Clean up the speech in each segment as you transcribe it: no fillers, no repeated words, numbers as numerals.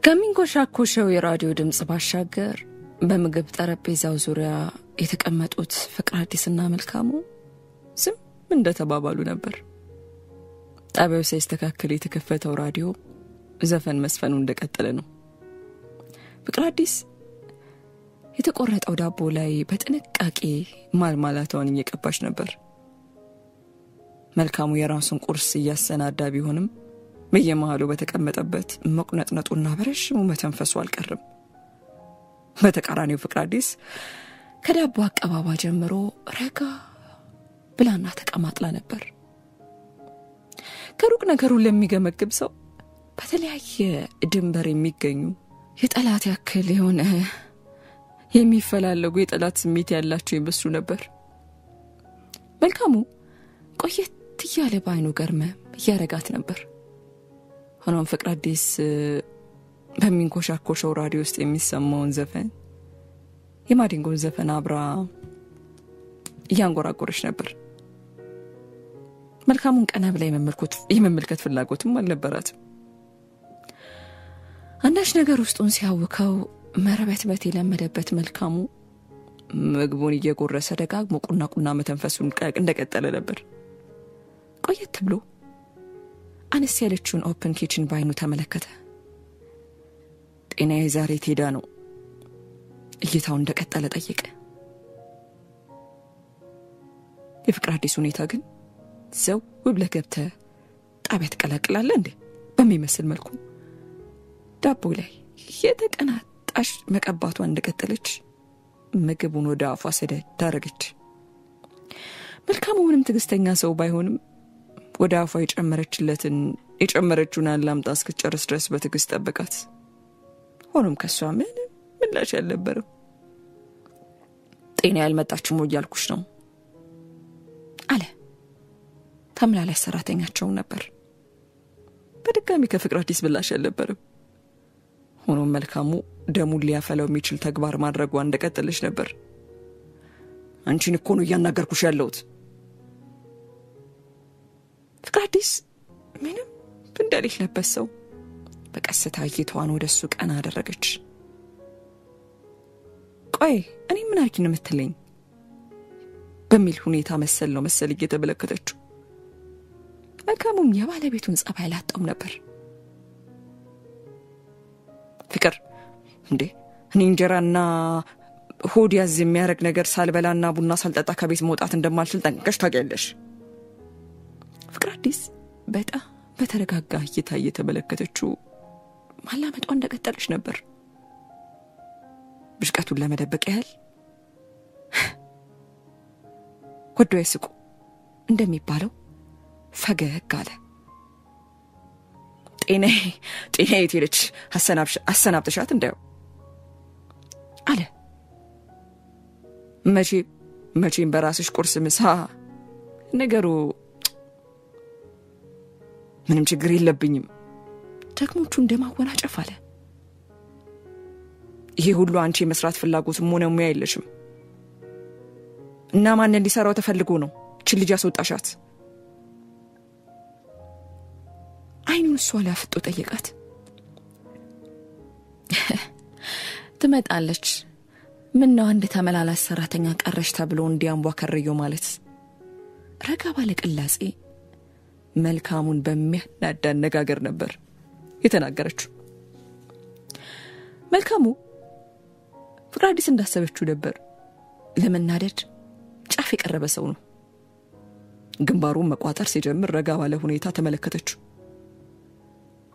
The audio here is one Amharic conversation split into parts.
ከሚንኮሻኮሸው የራዲዮ ድምጽ ባሻገር በምግብ ጠረጴዛው ዙሪያ የተቀመጡት ፍቅር አዲስና መልካሙ ዝም እንደተባባሉ ነበር። ጣቢያው ሳይስተካከል የተከፈተው ራዲዮ ዘፈን መስፈኑ እንደቀጠለ ነው። ፍቅር አዲስ የተቆረጠው ዳቦ ላይ በጥንቃቄ ማልማላቷን እየቀባች ነበር። መልካሙ የራሱን ቁርስ እያሰናዳ ቢሆንም በየመሃሉ በተቀመጠበት መቁነጥነጡና በረሽሙ መተንፈሱ አልቀርም። በተቃራኒው ፍቅር አዲስ ከዳቦ አቀባባ ጀምሮ ረጋ ብላና ተቀማጥላ ነበር። ከሩቅ ነገሩን ለሚገመግብ ሰው በተለያየ ድንበር የሚገኙ የጠላት ያክል የሆነ የሚፈላለጉ የጠላት ስሜት ያላቸው ይመስሉ ነበር። መልካሙ ቆየት ያለ ባይኑ ገርመ ያረጋት ነበር። ሆኖም ፍቅር አዲስ በሚንኮሻኮሸው ራዲዮ ውስጥ የሚሰማውን ዘፈን የማዲንጎን ዘፈን አብራ ያንጎራጎረች ነበር። መልካሙን ቀና ብላ የመመልከት ፍላጎትም አልነበራትም። አንዳች ነገር ውስጡን ሲያውከው መረበትበት የለመደበት መልካሙ ምግቡን እየጎረሰ ደጋግሞ ቁና መተንፈሱን እንደቀጠለ ነበር። ቆየት ብሎ አነስ ያለችውን ኦፕን ኪችን ባይኑ ተመለከተ። ጤናዬ ዛሬ ትሄዳ ነው እይታው እንደቀጠለ ጠየቀ። የፍቅር አዲስ ሁኔታ ግን ዘው ብለህ ገብተህ ጣቢያ ትቀላቅላለህ እንዴ በሚመስል መልኩ ዳቦ ላይ የተቀናጣሽ መቀባቷን እንደቀጠለች ምግቡን ወደ አፏ ሰደች። መልካሙ ምንም ትግስተኛ ሰው ባይሆንም ወደ አፏ የጨመረችውን አላምጣ እስክትጨርስ ድረስ በትግስት ጠበቃት። ሆኖም ከሷ ምንም ምላሽ አልነበረም። ጤና ያልመጣችም እያልኩሽ ነው አለ ተምላላሽ ሰራተኛቸው ነበር። በድጋሚ ከፍቅር አዲስ ምላሽ አልነበረም። ሆኖም መልካሙ ደሙን ሊያፈላው የሚችል ተግባር ማድረጓ እንደቀጠለች ነበር። አንቺን እኮ ነው እያናገርኩሽ ያለሁት። ፍቅር አዲስ ምንም እንደሌለበት ሰው በቀስታ እይታዋን ወደሱ ቀና አደረገች። ቆይ እኔ ምን አርኪ ነው የምትለኝ በሚል ሁኔታ መሰል እየተመለከተችው መልካሙም የባለቤቱን ጸባይ ላጣውም ነበር። ፍቅር እንዴ እኔ እንጀራና ሆድ ያዝ የሚያረግ ነገር ሳልበላና ቡና ሳልጠጣ ከቤት መውጣት እንደማልችል ጠንቅቀሽ ታውቂያለሽ። ፍቅር አዲስ በጣም በተረጋጋ እይታ እየተመለከተችው ማላመጧ እንደቀጠለች ነበር። ብሽቀቱን ለመደበቅ ያህል ወዶ ይስቁ እንደሚባለው ፈገግ አለ። ጤናዬ የት ሄደች? አሰናብተሻት እንዳው አለ። መቼም በራስሽ ቁርስ ምሳ ነገሩ ምንም ችግር የለብኝም። ተክሞቹ እንደማወናጨፍ አለ። ይሄ ሁሉ አንቺ መስራት ፍላጎትም ሆነ ሙያ የለሽም እና ማን እንዲሰራው ተፈልጎ ነው እቺ ልጅ ያስወጣሻት? አይኑን እሷ ላፍጦ ጠየቃት። ትመጣለች ምን ነው አንድ ተመላላሽ ሰራተኛ ቀረሽ ተብሎ እንዲያንቧከረየው ማለት ረጋ ባለ ቅላጼ መልካሙን በሚያናዳ አነጋገር ነበር የተናገረችው። መልካሙ ፍቅር አዲስ እንዳሰበችው ነበር። ለመናደድ ጫፍ የቀረበ ሰው ነው። ግንባሩን መቋጠር ሲጀምር ረጋ ባለ ሁኔታ ተመለከተችው።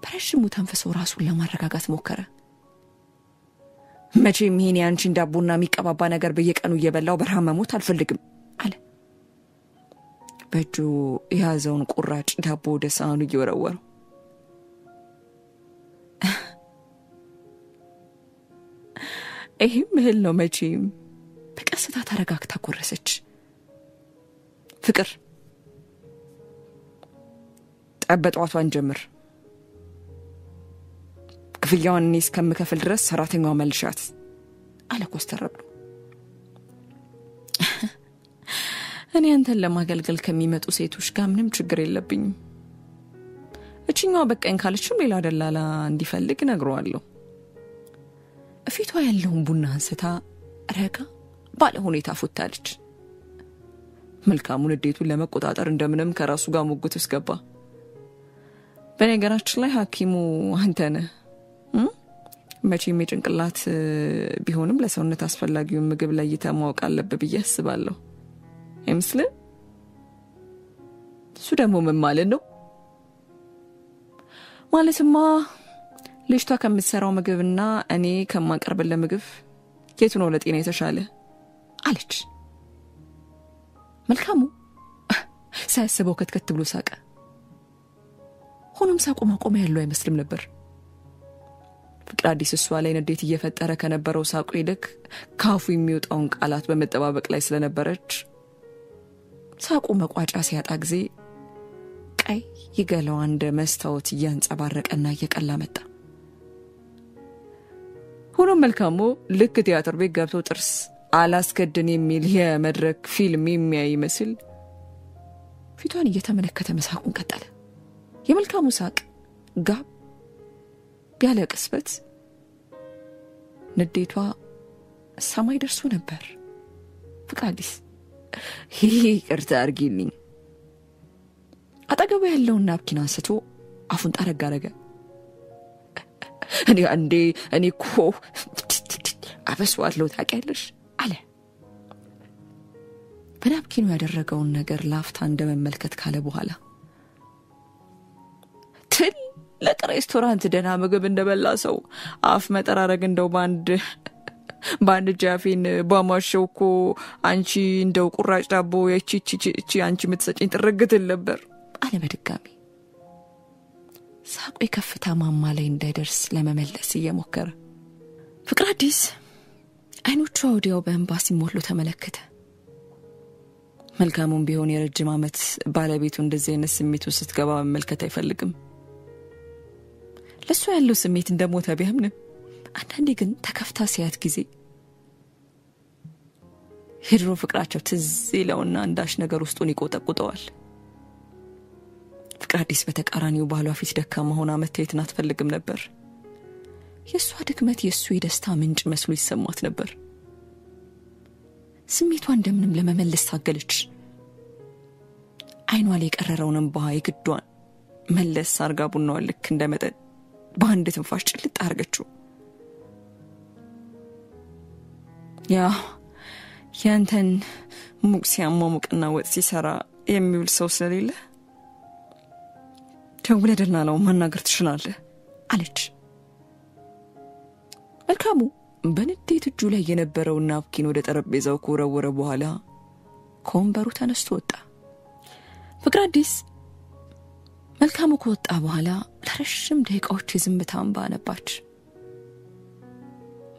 በረሽሙ ተንፈሰው ራሱን ለማረጋጋት ሞከረ። መቼም ይሄን ያንቺን ዳቦና የሚቀባባ ነገር በየቀኑ እየበላው በረሃብ መሞት አልፈልግም አለ። በእጁ የያዘውን ቁራጭ ዳቦ ወደ ሳህኑ እየወረወረው ይሄም እህል ነው መቼም። በቀስታ ተረጋግታ ቆረሰች። ፍቅር ጠበጧቷን ጀምር፣ ክፍያውን እኔ እስከምከፍል ድረስ ሰራተኛዋ መልሻት አለ ኮስተር ብሎ። እኔ አንተን ለማገልገል ከሚመጡ ሴቶች ጋር ምንም ችግር የለብኝም። እቺኛዋ በቃኝ ካለችም ሌላ ደላላ እንዲፈልግ ነግረዋለሁ። እፊቷ ያለውን ቡና አንስታ ረጋ ባለ ሁኔታ ፎታለች። መልካሙን ንዴቱን ለመቆጣጠር እንደምንም ከራሱ ጋር ሙግት ውስጥ ገባ። በነገራችን ላይ ሐኪሙ አንተ ነህ። መቼም የጭንቅላት ቢሆንም ለሰውነት አስፈላጊውን ምግብ ለይተህ ማወቅ አለብህ ብዬ አስባለሁ። አይመስልም? እሱ ደግሞ ምን ማለት ነው? ማለትማ ልጅቷ ከምትሰራው ምግብና እኔ ከማቀርብልህ ምግብ የቱ ነው ለጤና የተሻለ አለች። መልካሙ ሳያስበው ከትከት ብሎ ሳቀ። ሆኖም ሳቁ ማቆሚያ ያለው አይመስልም ነበር። ፍቅር አዲስ እሷ ላይ ንዴት እየፈጠረ ከነበረው ሳቁ ይልቅ ካፉ የሚወጣውን ቃላት በመጠባበቅ ላይ ስለነበረች ሳቁ መቋጫ ሲያጣ ጊዜ ቀይ ይገላው እንደ መስታወት እያንጸባረቀና እየቀላ መጣ። ሆኖም መልካሙ ልክ ቲያትር ቤት ገብቶ ጥርስ አላስከድን የሚል የመድረክ ፊልም የሚያይ መስል ፊቷን እየተመለከተ መሳቁን ቀጠለ። የመልካሙ ሳቅ ጋብ ያለ ቅስበት ንዴቷ ሰማይ ደርሶ ነበር። ፍቅር አዲስ ይቅርታ አድርጊልኝ። አጠገቡ ያለውን ናፕኪን አንስቶ አፉን ጠረግ አደረገ። እኔ እኮ አበስዋለሁ ታውቂያለሽ አለ። በናፕኪኑ ያደረገውን ነገር ላፍታ እንደመመልከት ካለ በኋላ ትልቅ ሬስቶራንት ደህና ምግብ እንደበላ ሰው አፍ መጠራረግ እንደው ባንድ ጃፊን ባማሸው እኮ አንቺ እንደው ቁራጭ ዳቦ እቺ አንቺ የምትሰጪኝ ጥርግትል ነበር አለ በድጋሚ። ሳቁ የከፍታ ማማ ላይ እንዳይደርስ ለመመለስ እየሞከረ ፍቅር አዲስ አይኖቿ ወዲያው በእንባ ሲሞሉ ተመለከተ። መልካሙም ቢሆን የረጅም ዓመት ባለቤቱ እንደዚህ አይነት ስሜት ውስጥ ስትገባ መመልከት አይፈልግም። ለሱ ያለው ስሜት እንደሞተ ቢያምንም አንዳንዴ ግን ተከፍታ ሲያት ጊዜ የድሮ ፍቅራቸው ትዝ ይለውና አንዳች ነገር ውስጡን ይቆጠቁጠዋል። ፍቅር አዲስ በተቃራኒው ባሏ ፊት ደካማ ሆና መታየትን አትፈልግም ነበር። የሷ ድክመት የሱ የደስታ ምንጭ መስሎ ይሰማት ነበር። ስሜቷን እንደምንም ለመመለስ ታገለች። አይኗ ላይ የቀረረውን እንባ የግዷን መለስ አርጋ ቡናዋን ልክ እንደመጠን በአንድ ትንፋሽ ጭልጥ አርገችው። ያንተን ሙቅ ሲያሟሙቅና ወጥ ሲሰራ የሚውል ሰው ስለሌለ ደውለህ ነው ማናገር ትችላለህ አለች። መልካሙ በንዴት እጁ ላይ የነበረው ናፕኪን ወደ ጠረጴዛው ከወረወረ በኋላ ከወንበሩ ተነስቶ ወጣ። ፍቅር አዲስ መልካሙ ከወጣ በኋላ ለረጅም ደቂቃዎች የዝምታ እንባ አነባች።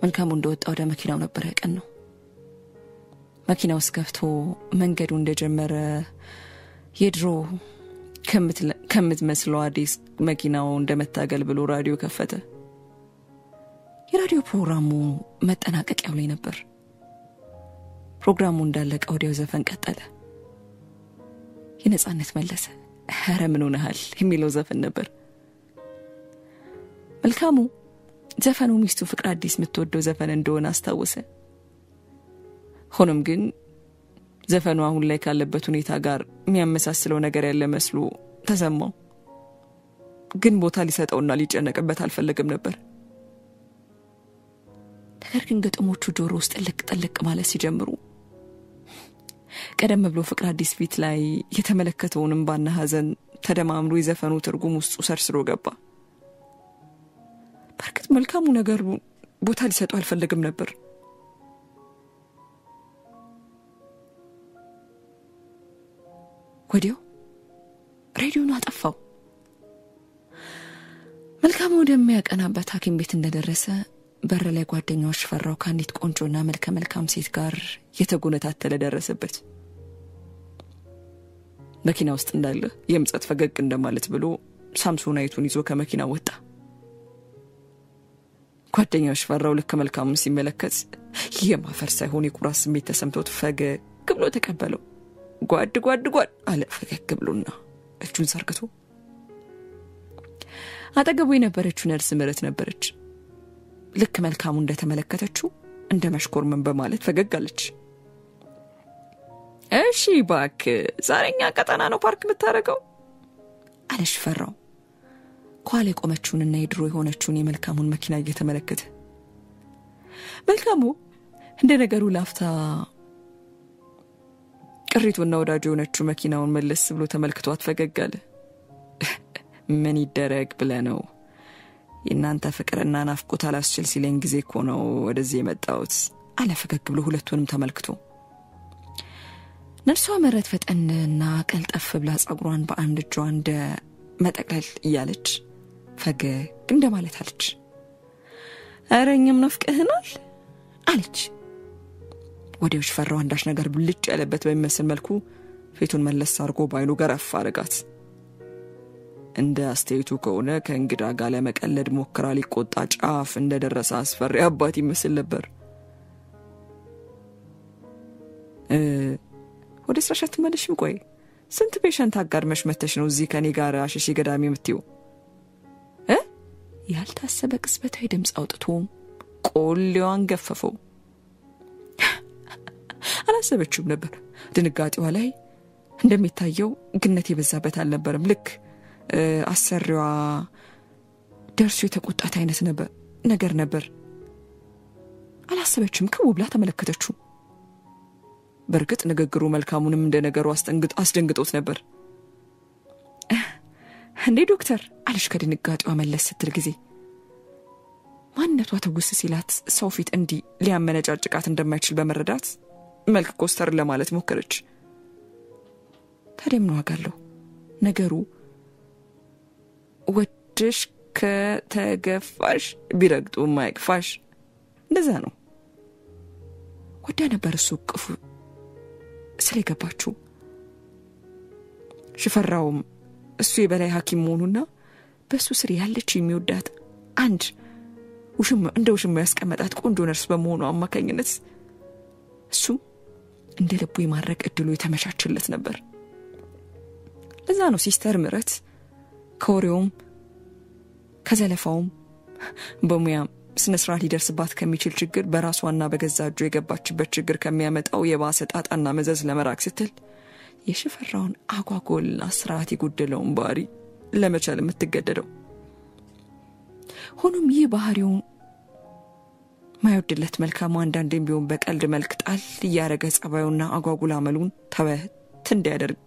መልካሙ እንደወጣ ወደ መኪናው ነበር ያቀናው። መኪናው ውስጥ ገብቶ መንገዱ እንደጀመረ የድሮ ከምትመስለው አዲስ መኪናው እንደመታገል ብሎ ራዲዮ ከፈተ። የራዲዮ ፕሮግራሙ መጠናቀቂያው ላይ ነበር። ፕሮግራሙ እንዳለቀ ወዲያው ዘፈን ቀጠለ። የነጻነት መለሰ ኧረ ምን ሆነሃል የሚለው ዘፈን ነበር። መልካሙ ዘፈኑ ሚስቱ ፍቅር አዲስ የምትወደው ዘፈን እንደሆነ አስታወሰ። ሆኖም ግን ዘፈኑ አሁን ላይ ካለበት ሁኔታ ጋር የሚያመሳስለው ነገር ያለ መስሎ ተሰማው። ግን ቦታ ሊሰጠውና ሊጨነቅበት አልፈለገም ነበር። ነገር ግን ገጥሞቹ ጆሮ ውስጥ ጥልቅ ማለት ሲጀምሩ ቀደም ብሎ ፍቅር አዲስ ፊት ላይ የተመለከተውን እንባና ሐዘን ተደማምሮ የዘፈኑ ትርጉም ውስጥ ሰርስሮ ገባ። በርግጥ መልካሙ ነገሩ ቦታ ሊሰጡ አልፈልግም ነበር። ወዲያው ሬዲዮን አጠፋው። መልካሙ ወደሚያቀናበት ሐኪም ቤት እንደደረሰ በር ላይ ጓደኛው ሽፈራው ከአንዲት ቆንጆና መልካም ሴት ጋር የተጎነታተለ ደረሰበት። መኪና ውስጥ እንዳለ የምጸት ፈገግ እንደማለት ብሎ ሳምሶናይቱን ይዞ ከመኪና ወጣ። ጓደኛው ሽፈራው ልክ መልካሙን ሲመለከት የማፈር ሳይሆን የኩራት ስሜት ተሰምቶት ፈገግ ብሎ ተቀበለው። ጓድ አለ ፈገግ ብሎና እጁን ዘርግቶ። አጠገቡ የነበረችው ነርስ ምረት ነበረች። ልክ መልካሙ እንደተመለከተችው እንደ መሽኮርመን በማለት ፈገግ አለች። እሺ ባክ ዛሬኛ ቀጠና ነው ፓርክ የምታረገው አለ ሽፈራው ኳሌ ቆመችውንና የድሮ የሆነችውን የመልካሙን መኪና እየተመለከተ። መልካሙ እንደ ነገሩ ላፍታ ቅሪቱና ወዳጁ የሆነችው መኪናውን መለስ ብሎ ተመልክቷት ፈገግ አለ። ምን ይደረግ ብለህ ነው? የእናንተ ፍቅርና ናፍቆት አላስችል ሲለኝ ጊዜ እኮ ነው ወደዚህ የመጣሁት አለ ፈገግ ብሎ ሁለቱንም ተመልክቶ። ነርሷ መረት ፈጠንና ቀልጠፍ ብላ ጸጉሯን በአንድ እጇ እንደ መጠቅለል እያለች ፈገግ እንደማለት አለች። አረኝም ናፍቀህናል አለች። ወዲያው ሽፈራው አንዳች ነገር ብልጭ ያለበት በሚመስል መልኩ ፊቱን መለስ አድርጎ ባይኑ ገረፍ አረጋት። እንደ አስተያየቱ ከሆነ ከእንግዳ ጋር ለመቀለድ ሞክራ ሊቆጣ ጫፍ እንደደረሰ አስፈሪ አባት ይመስል ነበር። ወደ ስራሽ አትመለሽም? ቆይ ስንት ፔሸንት አጋድመሽ መተሽ ነው እዚህ ከኔ ጋር አሽሺ ገዳሚ የምትይው? ያልታሰበ ቅጽበታዊ ድምጽ አውጥቶ ቆሌዋን ገፈፈው። አላሰበችውም ነበር። ድንጋጤዋ ላይ እንደሚታየው ግነት የበዛበት አልነበረም። ልክ አሰሪዋ ደርሶ የተቆጣት አይነት ነገር ነበር። አላሰበችም። ከውብላ ተመለከተችው። በርግጥ ንግግሩ መልካሙንም እንደ ነገሩ አስደንግጦት ነበር። እንዴ ዶክተር አለች ከድንጋጤዋ መለስ ስትል ጊዜ። ማንነቷ ተውስ ሲላት ሰው ፊት እንዲህ ሊያመነጫጭቃት እንደማይችል በመረዳት መልክ ኮስተር ለማለት ሞከረች። ታዲያ ምን ዋጋ አለው? ነገሩ ወድሽ ከተገፋሽ ቢረግጡ ማይቅፋሽ እንደዛ ነው። ወዳ ነበር እሱ ቅፉ ስለገባችሁ። ሽፈራውም እሱ የበላይ ሐኪም መሆኑና በሱ ስር ያለች የሚወዳት አንድ ውሽም ያስቀመጣት ቆንጆ ነርስ በመሆኑ አማካኝነት እሱ እንደ ልቡ የማድረግ እድሉ የተመቻቸለት ነበር። ለዛ ነው ሲስተር ምረት ከወሬውም ከዘለፋውም በሙያም ስነስርዓት ሊደርስባት ከሚችል ችግር በራሷና በገዛጁ የገባችበት ችግር ከሚያመጣው የባሰ ጣጣና መዘዝ ለመራቅ ስትል የሽፈራውን አጓጎልና ስርዓት የጎደለውን ባህሪ ለመቻል የምትገደደው። ሆኖም ይህ ባህሪው ማይወድለት መልካሙ አንዳንዴም ቢሆን በቀልድ መልክ ጣል እያረገ ጸባዩና አጓጉል አመሉን ተበት እንዲያደርግ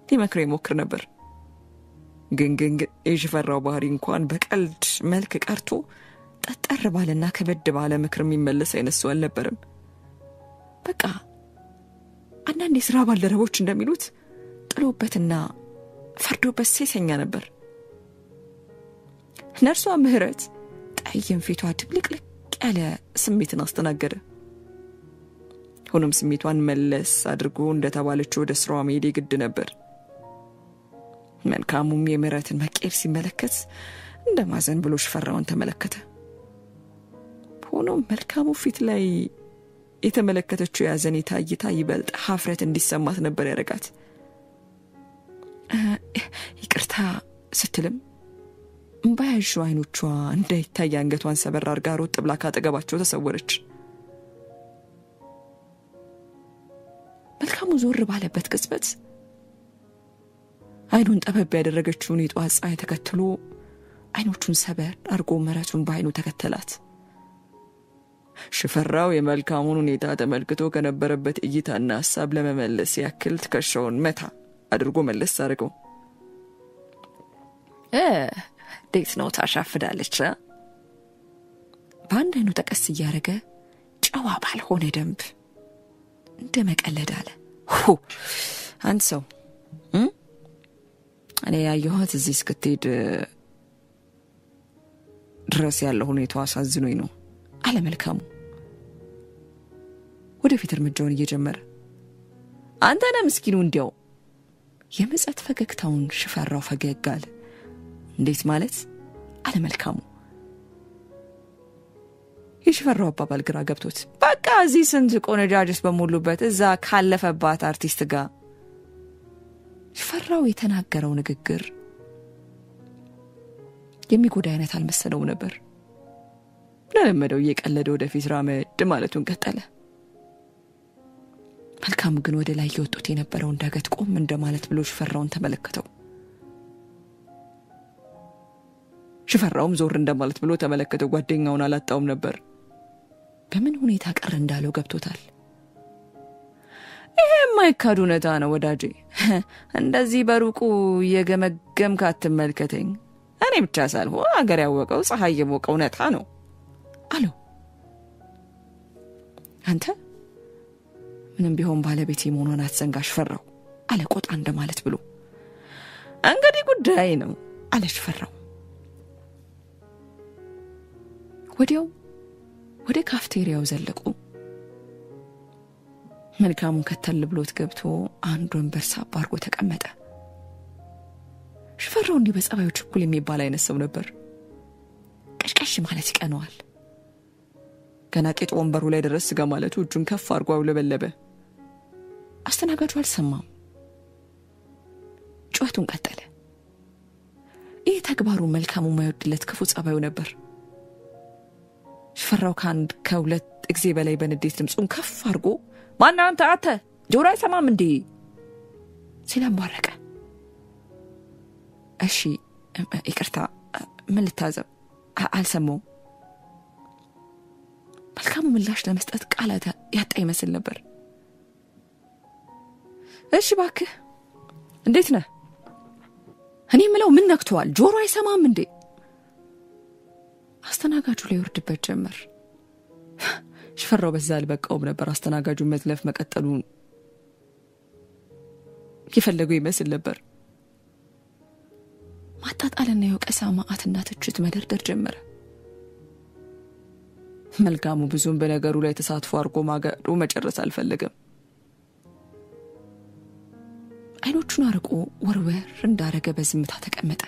ሊመክረው ይሞክር ነበር። ግን የሽፈራው ባህሪ እንኳን በቀልድ መልክ ቀርቶ ጠጠር ባለና ከበድ ባለ ምክር የሚመለስ አይነት ሰው አልነበረም። በቃ አንዳንድ የሥራ ባልደረቦች እንደሚሉት ጥሎበትና ፈርዶበት ሴሰኛ ነበር። ነርሷ ምህረት ጠይም ፊቷ ድብልቅልቅ ያለ ስሜትን አስተናገደ። ሆኖም ስሜቷን መለስ አድርጎ እንደተባለችው ወደ ስራዋ መሄድ ግድ ነበር። መልካሙም የምህረትን መቀየር ሲመለከት እንደማዘን ብሎ ሽፈራውን ተመለከተ። ሆኖም መልካሙ ፊት ላይ የተመለከተችው ያዘኔታ እይታ ይበልጥ ሀፍረት እንዲሰማት ነበር ያረጋት። ይቅርታ ስትልም ባያዡ አይኖቿ እንዳይታይ አንገቷን ሰበር አርጋ ሮጥ ብላ ካጠገባቸው ተሰወረች። መልካሙ ዞር ባለበት ቅጽበት አይኑን ጠበብ ያደረገችውን የጧት ፀሐይ ተከትሎ አይኖቹን ሰበር አርጎ ምህረቱን በአይኑ ተከተላት። ሽፈራው የመልካሙን ሁኔታ ተመልክቶ ከነበረበት እይታና ሐሳብ ለመመለስ ያክል ትከሻውን መታ አድርጎ መለስ አድርገው ዴት ነው ታሻፍዳለች በአንድ አይኑ ጠቀስ እያረገ ጨዋ ባልሆነ ደንብ እንደመቀለድ አለ። አንተ ሰው እኔ ያየሁት እዚህ እስክትሄድ ድረስ ያለው ሁኔታው አሳዝኖኝ ነው አለ መልካሙ ወደፊት እርምጃውን እየጀመረ። አንተ ነህ ምስኪኑ እንዲያው የመጸት ፈገግታውን ሽፈራው ፈገግ አለ። እንዴት ማለት አለ መልካሙ የሽፈራው አባባል ግራ ገብቶት። በቃ እዚህ ስንት ቆነጃጅስ በሙሉበት እዛ ካለፈባት አርቲስት ጋር ሽፈራው የተናገረው ንግግር የሚጎዳ አይነት አልመሰለው ነበር። ለለመደው እየቀለደ ወደፊት ራመድ ማለቱን ቀጠለ። መልካሙ ግን ወደ ላይ እየወጡት የነበረው ዳገት ቆም እንደማለት ብሎ ሽፈራውን ተመለከተው። ሽፈራውም ዞር እንደማለት ብሎ ተመለከተው። ጓደኛውን አላጣውም ነበር። በምን ሁኔታ ቀር እንዳለው ገብቶታል። ይሄ የማይካድ እውነታ ነው ወዳጄ። እንደዚህ በሩቁ የገመገምክ አትመልከተኝ። እኔ ብቻ ሳልሆን አገር ያወቀው ፀሐይ የሞቀው እውነታ ነው አለው። አንተ ምንም ቢሆን ባለቤቴ መሆኑን አትዘንጋሽ ፈራው አለ ቆጣ እንደማለት ብሎ። እንግዲህ ጉዳይ ነው አለ ሽፈራው። ወዲያው ወደ ካፍቴሪያው ዘለቁ። መልካሙ ከተል ብሎት ገብቶ አንድ ወንበር ሳብ አድርጎ ተቀመጠ። ሽፈራው እንዲህ በጸባዩ ችኩል የሚባል አይነት ሰው ነበር። ቀሽቀሽ ማለት ይቀነዋል። ገና ቄጥ ወንበሩ ላይ ድረስ ጋ ማለቱ እጁን ከፍ አድርጎ አውለበለበ። አስተናጋጁ አልሰማም። ጩኸቱን ቀጠለ። ይህ ተግባሩ መልካሙ ማይወድለት ክፉ ጸባዩ ነበር። ሽፈራው ካንድ ከሁለት ጊዜ በላይ በንዴት ድምጹን ከፍ አድርጎ ማን አንተ ጆሮ አይሰማም እንዴ ሲላምባረቀ። እሺ ይቅርታ ምን ልታዘብ አልሰማው። መልካሙ ምላሽ ለመስጠት ቃላት ያጣ ይመስል ነበር። እሺ ባክህ እንዴት ነህ? እኔ ምለው ምን ነክቷል? ጆሮ አይሰማም እንዴ? አስተናጋጁ ላይ ወርድበት ጀመር። ሽፈራው በዛ አልበቃውም ነበር። አስተናጋጁ መዝለፍ መቀጠሉን ይፈልገው ይመስል ነበር። ማጣጣልና የወቀሳ ማአትና ትችት መደርደር ጀመረ። መልካሙ ብዙም በነገሩ ላይ ተሳትፎ አድርጎ ማገዱ መጨረስ አልፈለገም። አይኖቹን አርቆ ወርወር እንዳረገ በዝምታ ተቀመጠ።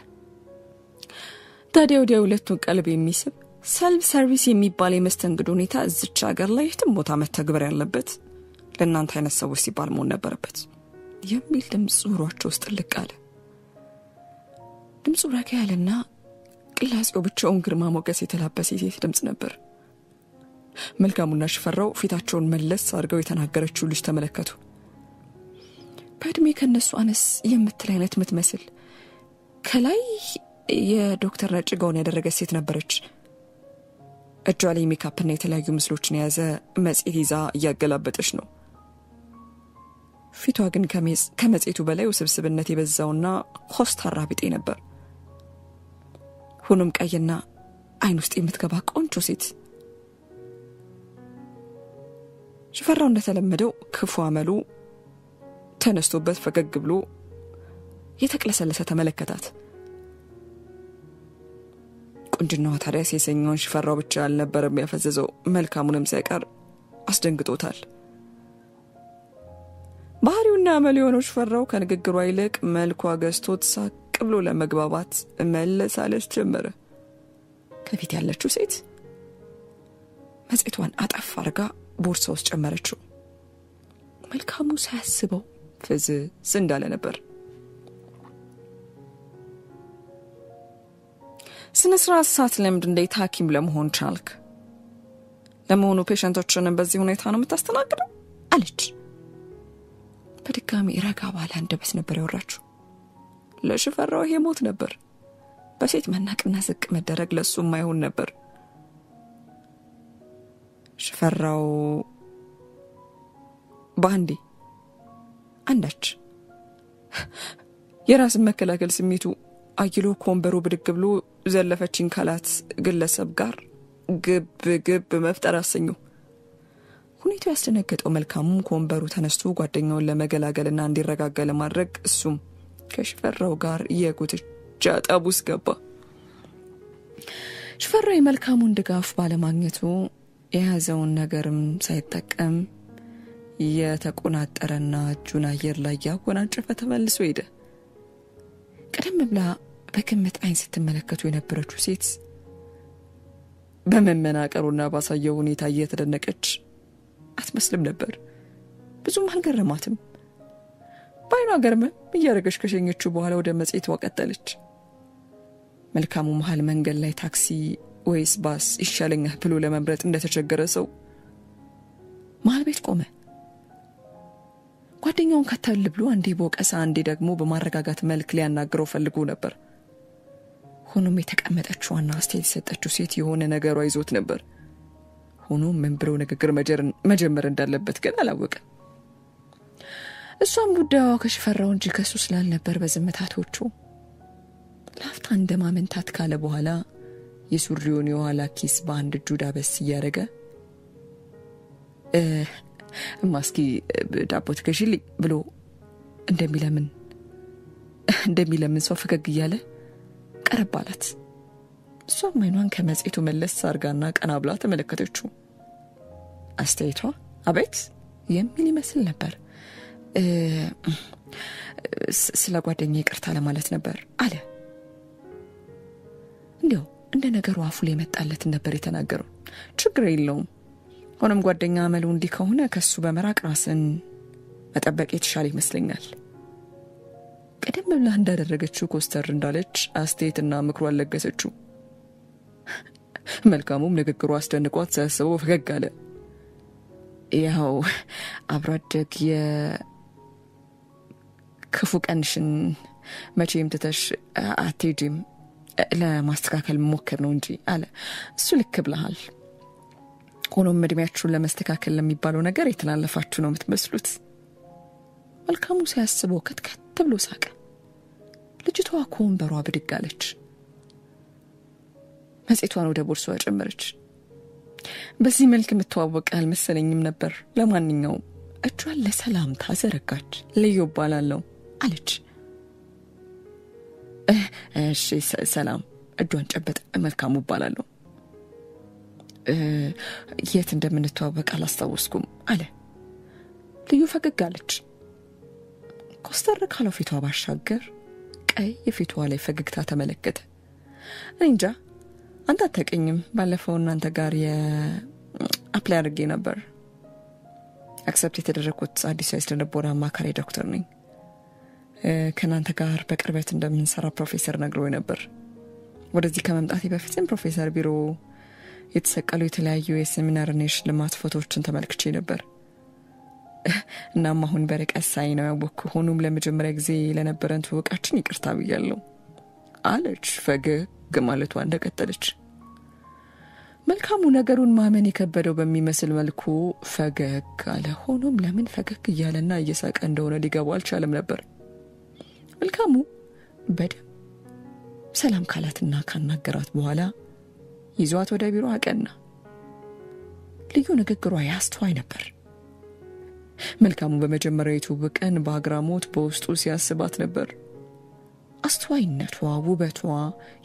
ታዲያ ወዲያው ሁለቱን ቀልብ የሚስብ ሰልፍ ሰርቪስ የሚባል የመስተንግዶ ሁኔታ እዚች ሀገር ላይ የትም ቦታ መተግበር ያለበት ለእናንተ አይነት ሰዎች ሲባል መሆን ነበረበት የሚል ድምፅ ጆሮአቸው ውስጥ ጥልቅ አለ። ድምፁ ረጋ ያለና ቅላጼው ብቻውን ግርማ ሞገስ የተላበሰ የሴት ድምፅ ነበር። መልካሙና ሽፈራው ፊታቸውን መለስ አድርገው የተናገረችው ልጅ ተመለከቱ። በእድሜ ከነሱ አነስ የምትል አይነት ምትመስል ከላይ የዶክተር ነጭ ጋውን ያደረገች ሴት ነበረች። እጇ ላይ ሜካፕና የተለያዩ ምስሎችን የያዘ መጽሔት ይዛ እያገላበጠች ነው። ፊቷ ግን ከመጽሔቱ በላይ ውስብስብነት የበዛውና ኮስታራ ቢጤ ነበር። ሆኖም ቀይና አይን ውስጥ የምትገባ ቆንጆ ሴት። ሽፈራው እንደተለመደው ክፉ አመሉ ተነስቶበት ፈገግ ብሎ የተቅለሰለሰ ተመለከታት። ቁንጅናዋ ታዲያ ሴሰኛውን ሽፈራው ብቻ አልነበረም ያፈዘዘው፣ መልካሙንም ሳይቀር አስደንግጦታል። ባህሪውና አመሉ የሆነው ሽፈራው ከንግግሯ ይልቅ መልኳ ገዝቶት ሳቅ ብሎ ለመግባባት መለሳለስ ጀመረ። ከፊት ያለችው ሴት መጽሔቷን አጠፍ አርጋ ቦርሳ ውስጥ ጨመረችው። መልካሙ ሳያስበው ፍዝዝ እንዳለ ነበር። ስነስርዓት ሳትለምድ እንዴት ሐኪም ለመሆን ቻልክ? ለመሆኑ ፔሸንቶችን በዚህ ሁኔታ ነው የምታስተናግደው? አለች። በድጋሚ ረጋ ባለ አንደበት ነበር ያወራችው። ለሽፈራው ይሄ ሞት ነበር። በሴት መናቅና ዝቅ መደረግ ለሱ የማይሆን ነበር። ሽፈራው ባንዲ አንዳች የራስን መከላከል ስሜቱ አይሎ ኮምበሩ ብድግ ብሎ ዘለፈችኝ ካላት ግለሰብ ጋር ግብ መፍጠር አሰኙ። ሁኔታው ያስደነገጠው መልካሙም ከወንበሩ ተነስቶ ጓደኛውን ለመገላገልና እንዲረጋጋ ለማድረግ እሱም ከሽፈራው ጋር የጉትቻ ጠብ ውስጥ ገባ። ሽፈራው የመልካሙን ድጋፍ ባለማግኘቱ የያዘውን ነገርም ሳይጠቀም የተቆናጠረና እጁን አየር ላይ ያወናጨፈ ተመልሶ ሄደ። ቀደም ብላ በግምት አይን ስትመለከቱ የነበረችው ሴት በመመናቀሩና ባሳየው ሁኔታ እየተደነቀች አትመስልም ነበር። ብዙም አልገረማትም። ባይኗ ገርመ እያረገች ከሸኘችው በኋላ ወደ መጽሔቷ ቀጠለች። መልካሙ መሃል መንገድ ላይ ታክሲ ወይስ ባስ ይሻለኛል ብሎ ለመምረጥ እንደተቸገረ ሰው መሃል ቤት ቆመ። ጓደኛውን ከተል ብሎ አንዴ በወቀሳ አንዴ ደግሞ በማረጋጋት መልክ ሊያናግረው ፈልጎ ነበር። ሆኖም የተቀመጠችውና አስተያየት የሰጠችው ሴት የሆነ ነገሯ ይዞት ነበር። ሆኖም ምን ብሎ ንግግር መጀመር እንዳለበት ግን አላወቀም። እሷም ጉዳዩ ከሽፈራው እንጂ ከሱ ስላልነበር በዝምታቶቹ ላፍታ እንደማመንታት ካለ በኋላ የሱሪውን የኋላ ኪስ በአንድ እጁ ዳበስ እያደረገ ማስኪ ዳቦ ትገዢልኝ ብሎ እንደሚለምን ሰው ፈገግ እያለ ቀረብ አላት። እሷም አይኗን ከመጽሔቱ መለስ አርጋና ቀና ብላ ተመለከተችው። አስተያየቷ አቤት የሚል ይመስል ነበር። ስለ ጓደኛዬ ይቅርታ ለማለት ነበር አለ። እንዴው እንደ ነገሩ አፉ ላይ መጣለት ነበር የተናገረው። ችግር የለውም። ሆኖም ጓደኛ አመሉ እንዲህ ከሆነ ከሱ በመራቅ ራስን መጠበቅ የተሻለ ይመስለኛል። ቀደም ብላ እንዳደረገችው ኮስተር እንዳለች አስተያየትና ምክሯን ለገሰችው። መልካሙም ንግግሩ አስደንቋት ሳያስበው ፈገግ አለ። ያው አብሮ አደግ የክፉ ቀንሽን መቼም ትተሽ አትሄጂም ለማስተካከል ሞከር ነው እንጂ አለ። እሱ ልክ ብለሃል። ሆኖም እድሜያችሁን ለማስተካከል ለሚባለው ነገር የተላለፋችሁ ነው የምትመስሉት። መልካሙ ሲያስበው ከትከት ብሎ ሳቀ። ልጅቷ ከወንበሯ ብድግ አለች። መጽሔቷን ወደ ቦርሷ ጨመረች። በዚህ መልክ የምትዋወቅ አልመሰለኝም ነበር። ለማንኛውም እጇን ለሰላምታ ዘረጋች። ልዩ እባላለሁ አለች። እሺ ሰላም። እጇን ጨበጠ። መልካሙ እባላለሁ። የት እንደምንተዋወቅ አላስታወስኩም አለ። ልዩ ፈገግ አለች። ኮስተር ካለው ፊቷ ባሻገር ቀይ የፊቷ ላይ ፈገግታ ተመለከተ። እንጃ አንተ አታውቅኝም። ባለፈው እናንተ ጋር የአፕላይ አድርጌ ነበር። አክሰፕት የተደረኩት አዲስ የስነልቦና አማካሪ ዶክተር ነኝ። ከናንተ ጋር በቅርበት እንደምንሰራ ፕሮፌሰር ነግሮኝ ነበር። ወደዚህ ከመምጣቴ በፊትም ፕሮፌሰር ቢሮ የተሰቀሉ የተለያዩ የሴሚናርና የሽልማት ፎቶዎችን ተመልክቼ ነበር። እናም አሁን በርቀት ሳይ ነው ያወቅኩ። ሆኖም ለመጀመሪያ ጊዜ ለነበረን ትውውቃችን ይቅርታ ብያለሁ አለች ፈገግ ማለቷ እንደቀጠለች። መልካሙ ነገሩን ማመን የከበደው በሚመስል መልኩ ፈገግ አለ። ሆኖም ለምን ፈገግ እያለና እየሳቀ እንደሆነ ሊገባው አልቻለም ነበር። መልካሙ በደም ሰላም ካላትና ካናገራት በኋላ ይዟት ወደ ቢሮ አቀና። ልዩ ንግግሯ ያስተዋይ ነበር። መልካሙ በመጀመሪያው ትውውቅን በአግራሞት በውስጡ ሲያስባት ነበር። አስተዋይነቷ፣ ውበቷ፣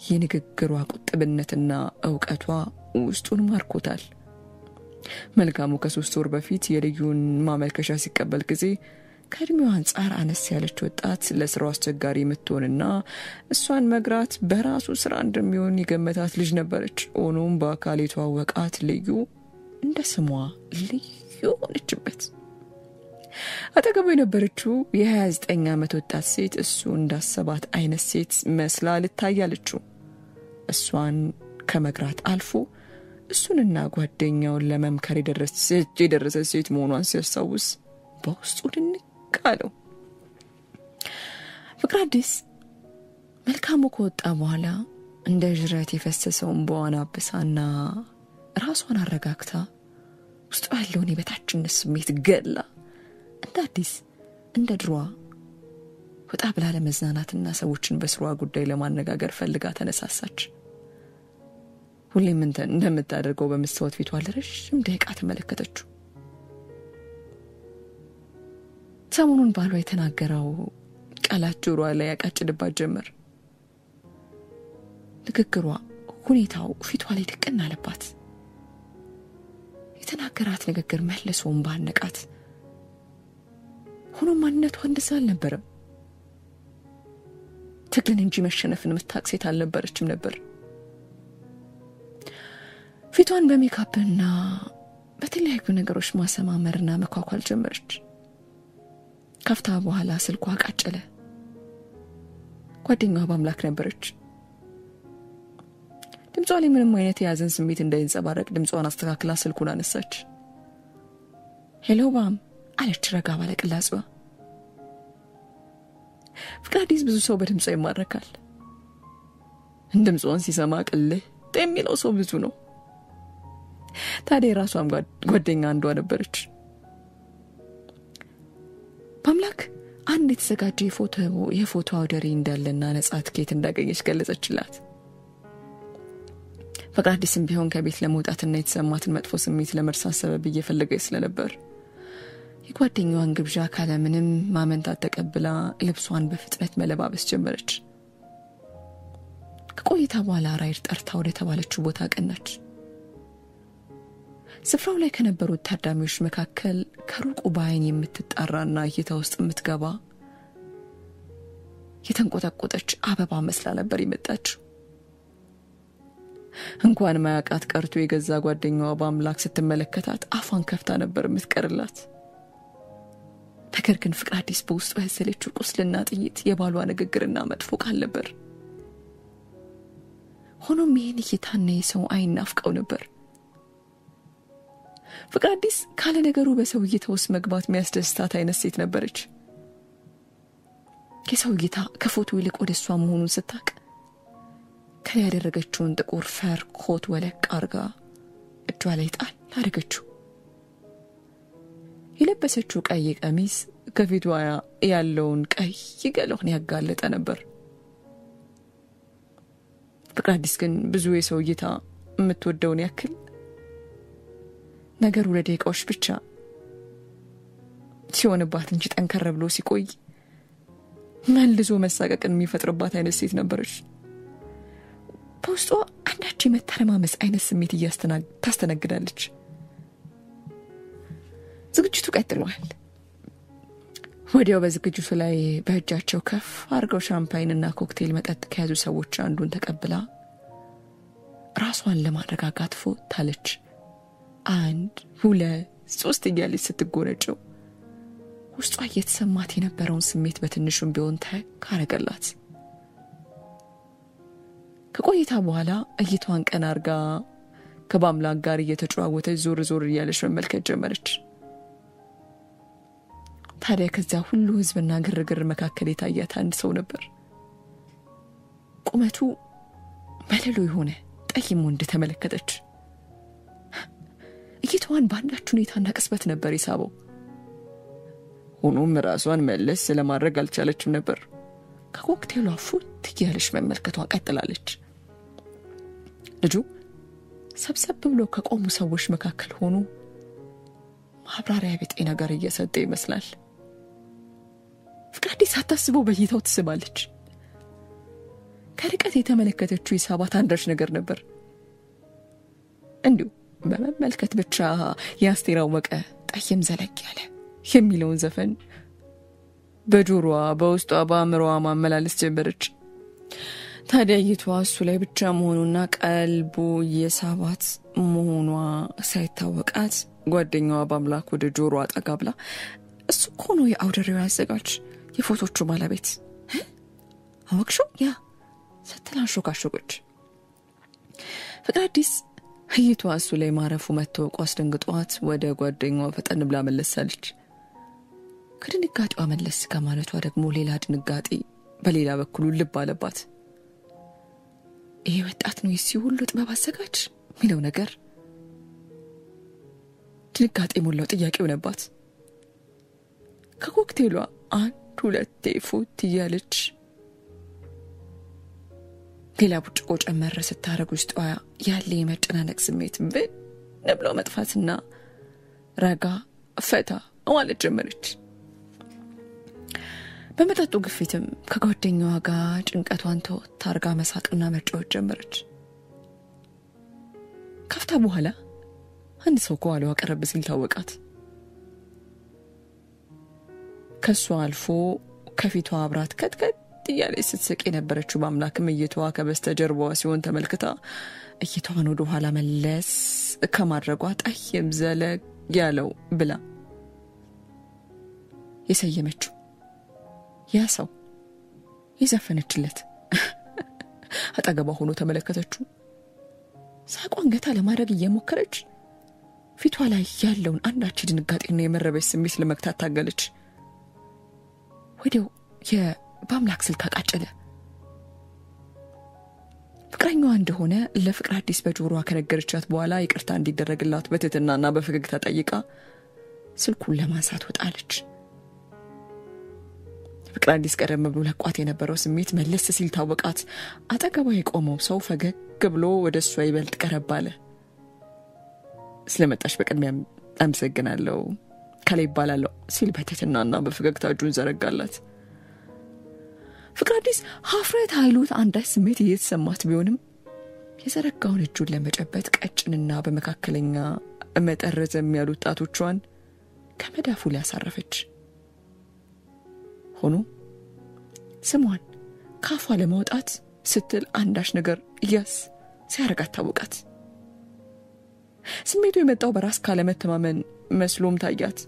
የንግግሯ ቁጥብነትና ዕውቀቷ ውስጡን ማርኮታል። መልካሙ ከ3 ወር በፊት የልዩን ማመልከቻ ሲቀበል ጊዜ ከእድሜዋ አንጻር አነስ ያለች ወጣት ለስራው አስቸጋሪ የምትሆንና እሷን መግራት በራሱ ስራ እንደሚሆን የገመታት ልጅ ነበረች። ሆኖም በአካል የተዋወቃት ልዩ እንደ ስሟ ልዩ ሆነችበት። አጠገቡ የነበረችው የ29 ዓመት ወጣት ሴት እሱ እንዳሰባት አይነት ሴት መስላ ልታያለችው። እሷን ከመግራት አልፎ እሱንና ጓደኛውን ለመምከር የደረሰች ሴት መሆኗን ሲያስታውስ በውስጡ ድንቅ አለው። ፍቅር አዲስ መልካሙ ከወጣ በኋላ እንደ ጅረት የፈሰሰውን በዋና አብሳና ራሷን አረጋግታ ውስጡ ያለውን የበታችነት ስሜት ገላ እንደ አዲስ እንደ ድሮዋ ወጣ ብላ ለመዝናናትና ሰዎችን በስሯ ጉዳይ ለማነጋገር ፈልጋ ተነሳሳች። ሁሌም እንደምታደርገው በመስታወት ፊቷ ለረጅም ደቂቃ ተመለከተችው። ሰሞኑን ባሏ የተናገረው ቃላት ጆሮዋ ላይ ያቃጭልባት ጀመር። ንግግሯ፣ ሁኔታው ፊቷ ላይ ድቅና አለባት። የተናገራት ንግግር መልሶም ባነቃት። ሆኖም ማንነቷ እንደዛ አልነበረም። ትግልን እንጂ መሸነፍን የምታውቅ ሴት አልነበረችም ነበር። ፊቷን በሜካፕና በተለያዩ ነገሮች ማሰማመርና መኳኳል ጀመረች። ከፍታ በኋላ ስልኳ አቃጨለ። ጓደኛዋ በአምላክ ነበረች። ድምጿ ላይ ምንም አይነት የያዘን ስሜት እንዳይንጸባረቅ ድምጿን አስተካክላ ስልኩን አነሳች። ሄሎ ባም አለች ረጋ ባለ ቅላጼዋ። ፍቅራዲስ ብዙ ሰው በድምጿ ይማረካል። ድምጿን ሲሰማ ቅልህ የሚለው ሰው ብዙ ነው። ታዲያ ራሷም ጓደኛ አንዷ ነበረች። በአምላክ አንድ የተዘጋጀ የፎቶ አውደሪ እንዳለና ነጻ ትኬት እንዳገኘች ገለጸችላት። ፍቅራዲስም ቢሆን ከቤት ለመውጣትና የተሰማትን መጥፎ ስሜት ለመርሳት ሰበብ እየፈለገች ስለነበር የጓደኛዋን ግብዣ ካለምንም ማመንታት ተቀብላ ልብሷን በፍጥነት መለባበስ ጀመረች። ከቆይታ በኋላ ራይድ ጠርታ ወደ ተባለችው ቦታ ቀናች። ስፍራው ላይ ከነበሩት ታዳሚዎች መካከል ከሩቁ ባይን የምትጣራና እይታ ውስጥ የምትገባ የተንቆጠቆጠች አበባ መስላ ነበር የመጣችው። እንኳን ማያቃት ቀርቶ የገዛ ጓደኛዋ በአምላክ ስትመለከታት አፏን ከፍታ ነበር የምትቀርላት። ነገር ግን ፍቅራዲስ በውስጡ ያዘለችው ቁስልና ጥይት የባሏ ንግግርና መጥፎ ቃል ነበር። ሆኖም ይህን እይታና የሰው አይን ናፍቀው ነበር። ፍቅራዲስ ካለ ነገሩ በሰው እይታ ውስጥ መግባት የሚያስደስታት አይነት ሴት ነበረች። የሰው እይታ ከፎቶ ይልቅ ወደ እሷ መሆኑን ስታቅ ከላይ ያደረገችውን ጥቁር ፈር ኮት ወለቅ አርጋ እጇ ላይ ጣል አደረገችው። የለበሰችው ቀይ ቀሚስ ከፊቷ ያለውን ቀይ ገላውን ያጋለጠ ነበር። ፍቅራዲስ ግን ብዙ የሰው እይታ የምትወደውን ያክል ነገሩ ለደቂቃዎች ብቻ ሲሆንባት እንጂ ጠንከር ብሎ ሲቆይ መልሶ መሳቀቅን የሚፈጥርባት አይነት ሴት ነበረች። በውስጧ አንዳች የመተረማመስ አይነት ስሜት ታስተናግዳለች። ዝግጅቱ ቀጥሏል። ወዲያው በዝግጅቱ ላይ በእጃቸው ከፍ አርገው ሻምፓይንና ኮክቴል መጠጥ ከያዙ ሰዎች አንዱን ተቀብላ ራሷን ለማረጋጋት ፎታለች። 1 2 3 እያለች ስትጎነጨው ውስጧ እየተሰማት የነበረውን ስሜት በትንሹም ቢሆን ተካረገላት። ከቆይታ በኋላ እይቷን ቀና አርጋ ከባምላክ ጋር እየተጫወተች ዞር ዞር እያለች መመልከት ጀመረች። ታዲያ ከዛ ሁሉ ህዝብና ግርግር መካከል የታያት አንድ ሰው ነበር። ቁመቱ መለሎ የሆነ ጠይም ወንድ ተመለከተች። እይቷን በአንዳች ሁኔታና ቅስበት ነበር የሳበው። ሆኖም ራሷን መለስ ለማድረግ አልቻለችም ነበር። ከኮክቴሏ ፉት እያለች መመልከቷ ቀጥላለች። ልጁ ሰብሰብ ብሎ ከቆሙ ሰዎች መካከል ሆኖ ማብራሪያ ቢጤ ነገር እየሰጠ ይመስላል። ፍቅራዲስ ሳታስበው በእይታው ትስባለች። ከርቀት የተመለከተችው የሳባት አንዳች ነገር ነበር። እንዲሁ በመመልከት ብቻ የአስቴር አወቀ ጠይም ዘለግ ያለ የሚለውን ዘፈን በጆሮዋ በውስጧ በአእምሮዋ ማመላለስ ጀመረች። ታዲያ እይቷ እሱ ላይ ብቻ መሆኑና ቀልቡ የሳባት መሆኗ ሳይታወቃት ጓደኛዋ በአምላክ ወደ ጆሮዋ ጠጋ ብላ እሱ እኮ ነው የአውደሪው አዘጋጅ የፎቶቹ ባለቤት አወቅሽው ያ ስትላሾካሾች። ፍቅራዲስ እይቷ እሱ ላይ ማረፉ መተወቁ አስደንግጧት ወደ ጓደኛዋ ፈጠን ብላ መለሳለች። ከድንጋጤዋ መለስ ከማለቷ ደግሞ ሌላ ድንጋጤ በሌላ በኩል ልብ አለባት። ይሄ ወጣት ነው የዚህ ሁሉ ጥበብ አዘጋጅ የሚለው ነገር ድንጋጤ ሞላው ጥያቄ ሆነባት። ከኮክቴሏ 1 2 ፉት እያለች ሌላ ብርጭቆ ጨመረ ስታረግ ውስጧ ያለ የመጨናነቅ ስሜት ብሎ መጥፋትና ረጋ ፈታ ማለት ጀመረች። በመጠጡ ግፊትም ከጓደኛዋ ጋር ጭንቀቷን ታርጋ መሳቅና መጫወት ጀመረች። ከፍታ በኋላ አንድ ሰው ከኋላዋ ቀረብ ሲል ታወቃት። ከሷ አልፎ ከፊቷ አብራት ከትከት እያለች ስትስቅ የነበረችው በአምላክም እይታዋ ከበስተጀርባዋ ሲሆን ተመልክታ እይታዋን ወደ ኋላ መለስ ከማድረጓ ጠይም ዘለግ ያለው ብላ የሰየመችው ያ ሰው የዘፈነችለት አጠገቧ ሆኖ ተመለከተችው። ሳቋን ገታ ለማድረግ እየሞከረች ፊቷ ላይ ያለውን አንዳች ድንጋጤና የመረበሽ ስሜት ለመግታት ታገለች። ወዲያው በአምላክ ስልክ አቃጨለ። ፍቅረኛዋ እንደሆነ ለፍቅር አዲስ በጆሮዋ ከነገረቻት በኋላ ይቅርታ እንዲደረግላት በትህትናና በፈገግታ ጠይቃ ስልኩን ለማንሳት ወጣለች። ፍቅር አዲስ ቀደም ብሎ ለቋት የነበረው ስሜት መለስ ሲል ታወቃት። አጠገቧ የቆመው ሰው ፈገግ ብሎ ወደሷ ይበልጥ ቀረብ አለ። ስለመጣሽ በቅድሚያ አመሰግናለሁ ከላይ ይባላል ሲል በትህትናና በፈገግታ እጁን ዘረጋላት። ፍቅር አዲስ ሀፍረት ኃይሉት አንዳች ስሜት እየተሰማት ቢሆንም የዘረጋውን እጁን ለመጨበጥ ቀጭንና በመካከለኛ መጠረዘም ያሉት ጣቶቿን ከመዳፉ ላይ አሳረፈች። ሆኖ ስሟን ካፏ ለማውጣት ስትል አንዳች ነገር ሲያረጋት ታወቃት። ስሜቱ የመጣው በራስ ካለመተማመን መስሎም ታያት።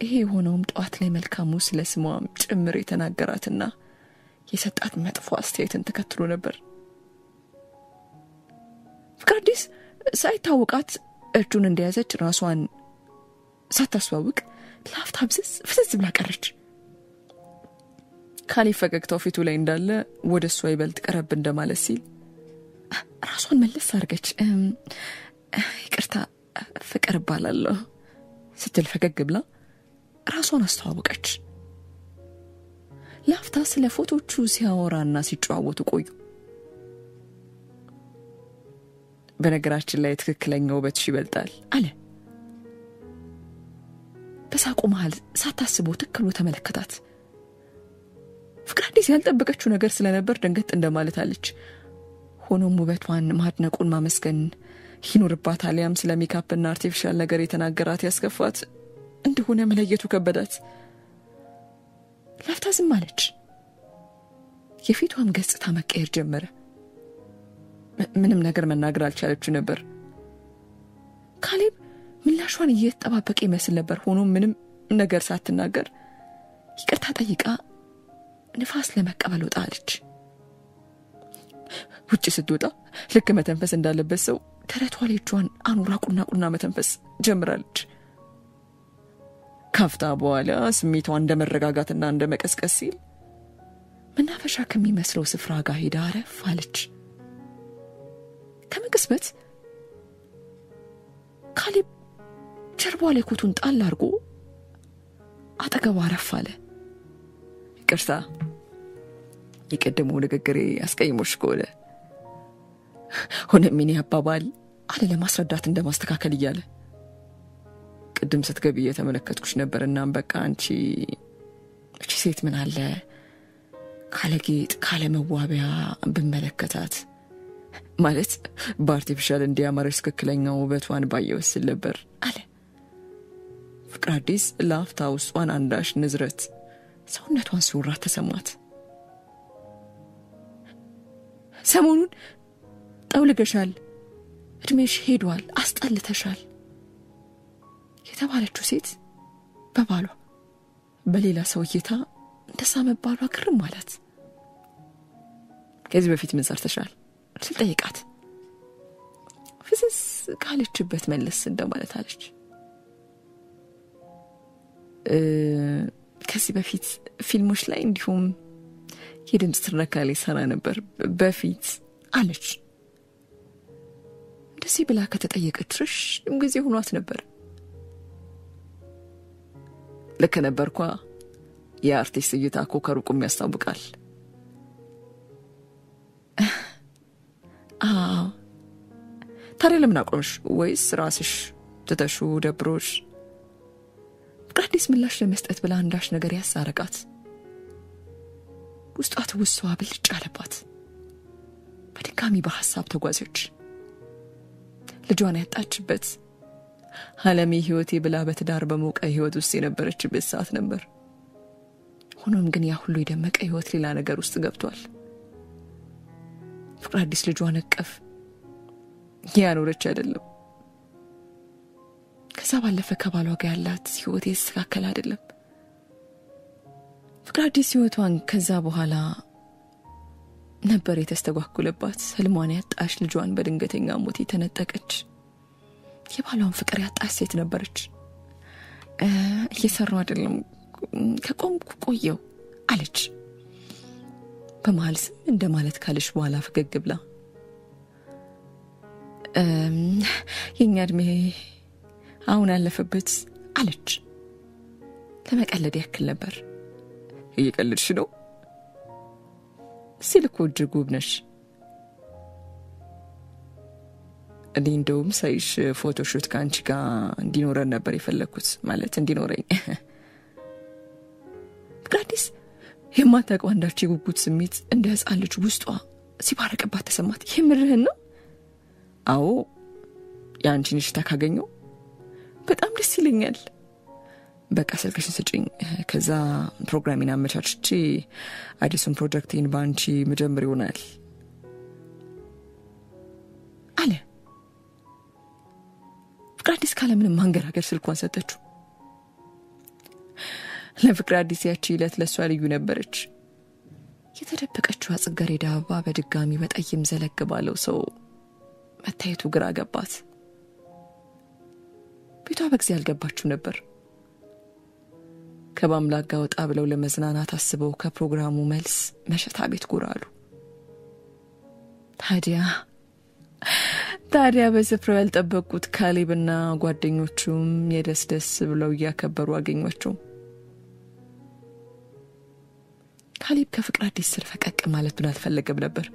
ይሄ የሆነውም ጠዋት ላይ መልካሙ ስለ ስሟም ጭምር የተናገራትና የሰጣት መጥፎ አስተያየትን ተከትሎ ነበር። ፍቅር አዲስ ሳይታወቃት እጁን እንደያዘች ራሷን ሳታስዋውቅ ላፍታ ፍዝዝ ብላ ቀረች። ካሊ ፈገግታው ፊቱ ላይ እንዳለ ወደሷ ይበልጥ ቀረብ እንደማለት ሲል ራሷን መለስ አርገች። ይቅርታ ፍቅር ባላለሁ ስትል ፈገግ ብላ ራሷን አስተዋወቀች። ላፍታ ስለ ፎቶቹ ሲያወራና ሲጫወቱ ቆዩ። በነገራችን ላይ ትክክለኛው ውበትሽ ይበልጣል አለ። በሳቁ መሃል ሳታስበው ትክክሉ ተመለከታት። ፍቅር አዲስ ያልጠበቀችው ነገር ስለነበር ደንገጥ እንደማለት አለች። ሆኖም ውበቷን ማድነቁን ማመስገን ይኖርባታል። ያም ስለ ሜካፕና አርቲፊሻል ነገር የተናገራት ያስከፋት እንደሆነ መለየቱ ከበዳት። ላፍታ ዝም አለች። የፊቷም ገጽታ መቀየር ጀመረ። ምንም ነገር መናገር አልቻለች ነበር። ካሌብ ምላሿን እየተጠባበቀ ይመስል ነበር። ሆኖም ምንም ነገር ሳትናገር ይቅርታ ጠይቃ ንፋስ ለመቀበል ወጣለች። ውጭ ስትወጣ ልክ መተንፈስ እንዳለበት ሰው ተረቷ ላይ እጇን አኑራ ቁና መተንፈስ ጀምራለች። ካፍታ በኋላ ስሜቷ እንደመረጋጋትና እንደመቀስቀስ ሲል መናፈሻ ከሚመስለው ስፍራ ጋር ሄዳ አረፍ አለች። ከመቅስበት ካሌብ ጀርባዋ ላይ ኮቱን ጣል አድርጎ አጠገቧ አረፍ አለ። ይቅርታ የቀደመው ንግግሬ አስቀይሞሽ ከሆነ ሆነ ምን ያባባል አለ ለማስረዳት እንደማስተካከል እያለ። ቅድም ስትገቢ የተመለከትኩሽ ነበርና በቃ አንቺ ሴት ምን አለ ካለጌጥ ካለመዋቢያ በመለከታት ማለት በአርቲፊሻል እንዲያማረሽ ትክክለኛው ውበቷን ባየውስል ነበር አለ። ፍቅር አዲስ ላፍታ ውስጧን አንዳች ንዝረት ሰውነቷን ሲወራት ተሰማት። ሰሞኑን ጠውልገሻል፣ እድሜሽ ሄዷል፣ አስጠልተሻል የተባለችው ሴት በባሏ በሌላ ሰው እይታ እንደሳ መባሏ ግርም ማለት። ከዚህ በፊት ምን ሰርተሻል ስልጠይቃት ፍስስ ካለችበት መለስ እንደማለት አለች። ከዚህ በፊት ፊልሞች ላይ እንዲሁም የድምጽ ትረካ ላይ ሰራ ነበር በፊት አለች። እንደዚህ ብላ ከተጠየቀችሽ ጊዜ ሆኗት ነበር። ልክ ነበርኳ። የአርቲስት እይታ እኮ ከሩቁም ያስታውቃል። ታዲያ ለምን አቆምሽ? ወይስ ራስሽ ተተሹ ደብሮሽ? ፍቅራዲስ ምላሽ ለመስጠት ብላ አንዳች ነገር ያሳረቃት ውስጧ ተውሷ ብልጭ አለባት። በድጋሚ በሐሳብ ተጓዘች። ልጇን ያጣችበት ዓለሜ ህይወቴ ብላ በትዳር በሞቀ ህይወት ውስጥ የነበረችበት ሰዓት ነበር። ሆኖም ግን ያ ሁሉ የደመቀ ህይወት ሌላ ነገር ውስጥ ገብቷል። ፍቅራዲስ ልጇን እቅፍ ያኖረች አይደለም። ከዛ ባለፈ ከባሏ ጋር ያላት ህይወት የተስተካከለ አይደለም። ፍቅራዲስ ህይወቷን ከዛ በኋላ ነበር የተስተጓጉለባት። ህልሟን ያጣች ልጇን በድንገተኛ ሞት የተነጠቀች የባሏን ፍቅር ያጣች ሴት ነበረች። እየሰራው አይደለም ከቆምኩ ቆየው አለች። በመሃል እንደማለት ካለች በኋላ ፈገግ ብላ የኛ እድሜ አሁን ያለፈበት አለች። ለመቀለድ ያክል ነበር። እየቀለድሽ ነው? ሲልኮ እጅግ ውብ ነሽ። እኔ እንደውም ሳይሽ ፎቶሹት ካንቺ ጋር እንዲኖረን ነበር የፈለኩት፣ ማለት እንዲኖረኝ። ፍቅራዲስ የማታውቀው አንዳች የጉጉት ስሜት እንደ ሕፃን ልጅ ውስጧ ሲባረቅባት ተሰማት። የምርህን ነው? አዎ ያንቺን እሽታ ካገኘው በጣም ደስ ይለኛል። በቃ ስልክሽን ስጪኝ፣ ከዛ ፕሮግራሚን አመቻችቼ አዲሱን ፕሮጀክቴን ባንቺ መጀመር ይሆናል አለ። ፍቅራዲስ ካለምንም ማንገራገር ስልኳን ሰጠችው። ለፍቅራዲስ ያቺ ዕለት ለሷ ልዩ ነበረች። የተደበቀችው ጽጌረዳ አበባ በድጋሚ በጠይም ዘለግ ባለው ሰው መታየቱ ግራ ገባት። ቤቷ በጊዜ አልገባችው ነበር። ከባምላጋ ወጣ ብለው ለመዝናናት አስበው ከፕሮግራሙ መልስ መሸታ ቤት ጎራሉ። ታዲያ በስፍራው ያልጠበቁት ካሌብና ጓደኞቹም የደስደስ ብለው ያከበሩ አገኟቸው። ካሌብ ከፍቅራዲስ ስር ፈቀቅ ማለቱን አልፈለገም ነበር።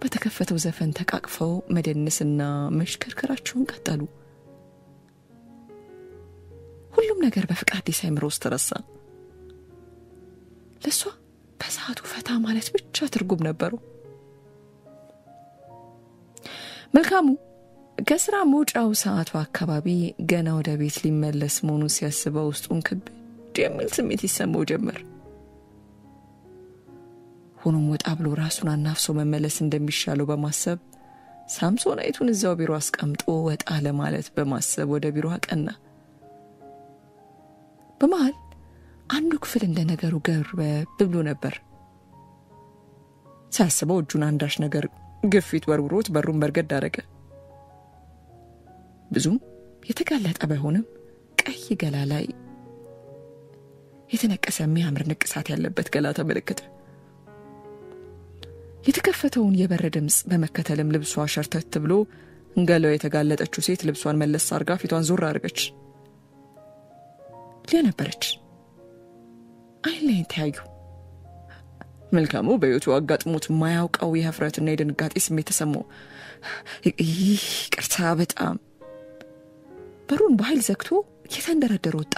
በተከፈተው ዘፈን ተቃቅፈው መደነስና መሽከርከራቸውን ቀጠሉ። ሁሉም ነገር በፍቅራዲስ አይምሮ ውስጥ ተረሳ። ለሷ በሰዓቱ ፈታ ማለት ብቻ ትርጉም ነበረው። መልካሙ ከስራ መውጫው ሰዓቱ አካባቢ ገና ወደ ቤት ሊመለስ መሆኑን ሲያስበው ውስጡን ከበድ የሚል ስሜት ይሰማው ጀመር። ሆኖም ወጣ ብሎ ራሱን አናፍሶ መመለስ እንደሚሻለው በማሰብ ሳምሶናይቱን እዛው ቢሮ አስቀምጦ ወጣ ለማለት በማሰብ ወደ ቢሮ አቀና። በመሃል አንዱ ክፍል እንደነገሩ ብሎ ነበር። ሳስበው እጁን አንዳች ነገር ግፊት ወርውሮት በሩን በርገድ አደረገ። ብዙም የተጋለጠ ባይሆንም ቀይ ገላ ላይ የተነቀሰ የሚያምር ንቅሳት ያለበት ገላ ተመለከተ። የተከፈተውን የበር ድምጽ በመከተልም ልብሷ ሸርተት ብሎ እንገለው የተጋለጠችው ሴት ልብሷን መለስ አርጋ ፊቷን ዞር አርገች። ነበረች። አይን ታዩ። መልካሙ በህይወቱ አጋጥሞት ማያውቀው የህፍረትና የድንጋጤ ስሜት ተሰማው። ይቅርታ በጣም በሩን በኃይል ዘግቶ የተንደረደረ ወጣ።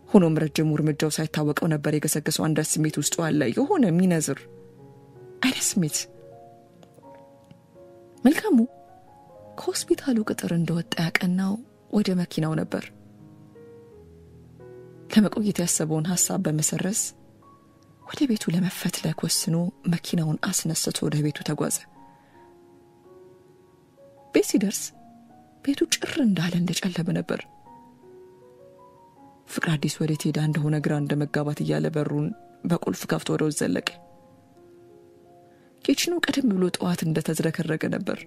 ሆኖም ረጅም እርምጃው ሳይታወቀው ነበር የገሰገሰው አንዳች ስሜት ውስጡ አለ፣ የሆነ ሚነዝር አይነት ስሜት። መልካሙ ከሆስፒታሉ ቅጥር እንደወጣ ያቀናው ወደ መኪናው ነበር። ለመቆየት ያሰበውን ሐሳብ በመሰረዝ ወደ ቤቱ ለመፈትለክ ወስኖ መኪናውን አስነስቶ ወደ ቤቱ ተጓዘ። ቤት ሲደርስ ቤቱ ጭር እንዳለ እንደጨለመ ነበር። ፍቅራዲስ ወዴት ሄዳ እንደሆነ ግራ እንደመጋባት እያለ በሩን በቁልፍ ከፍቶ ወደ ውስጥ ዘለቀ። ኪችኑ ቀደም ብሎ ጠዋት እንደተዝረከረከ ነበር።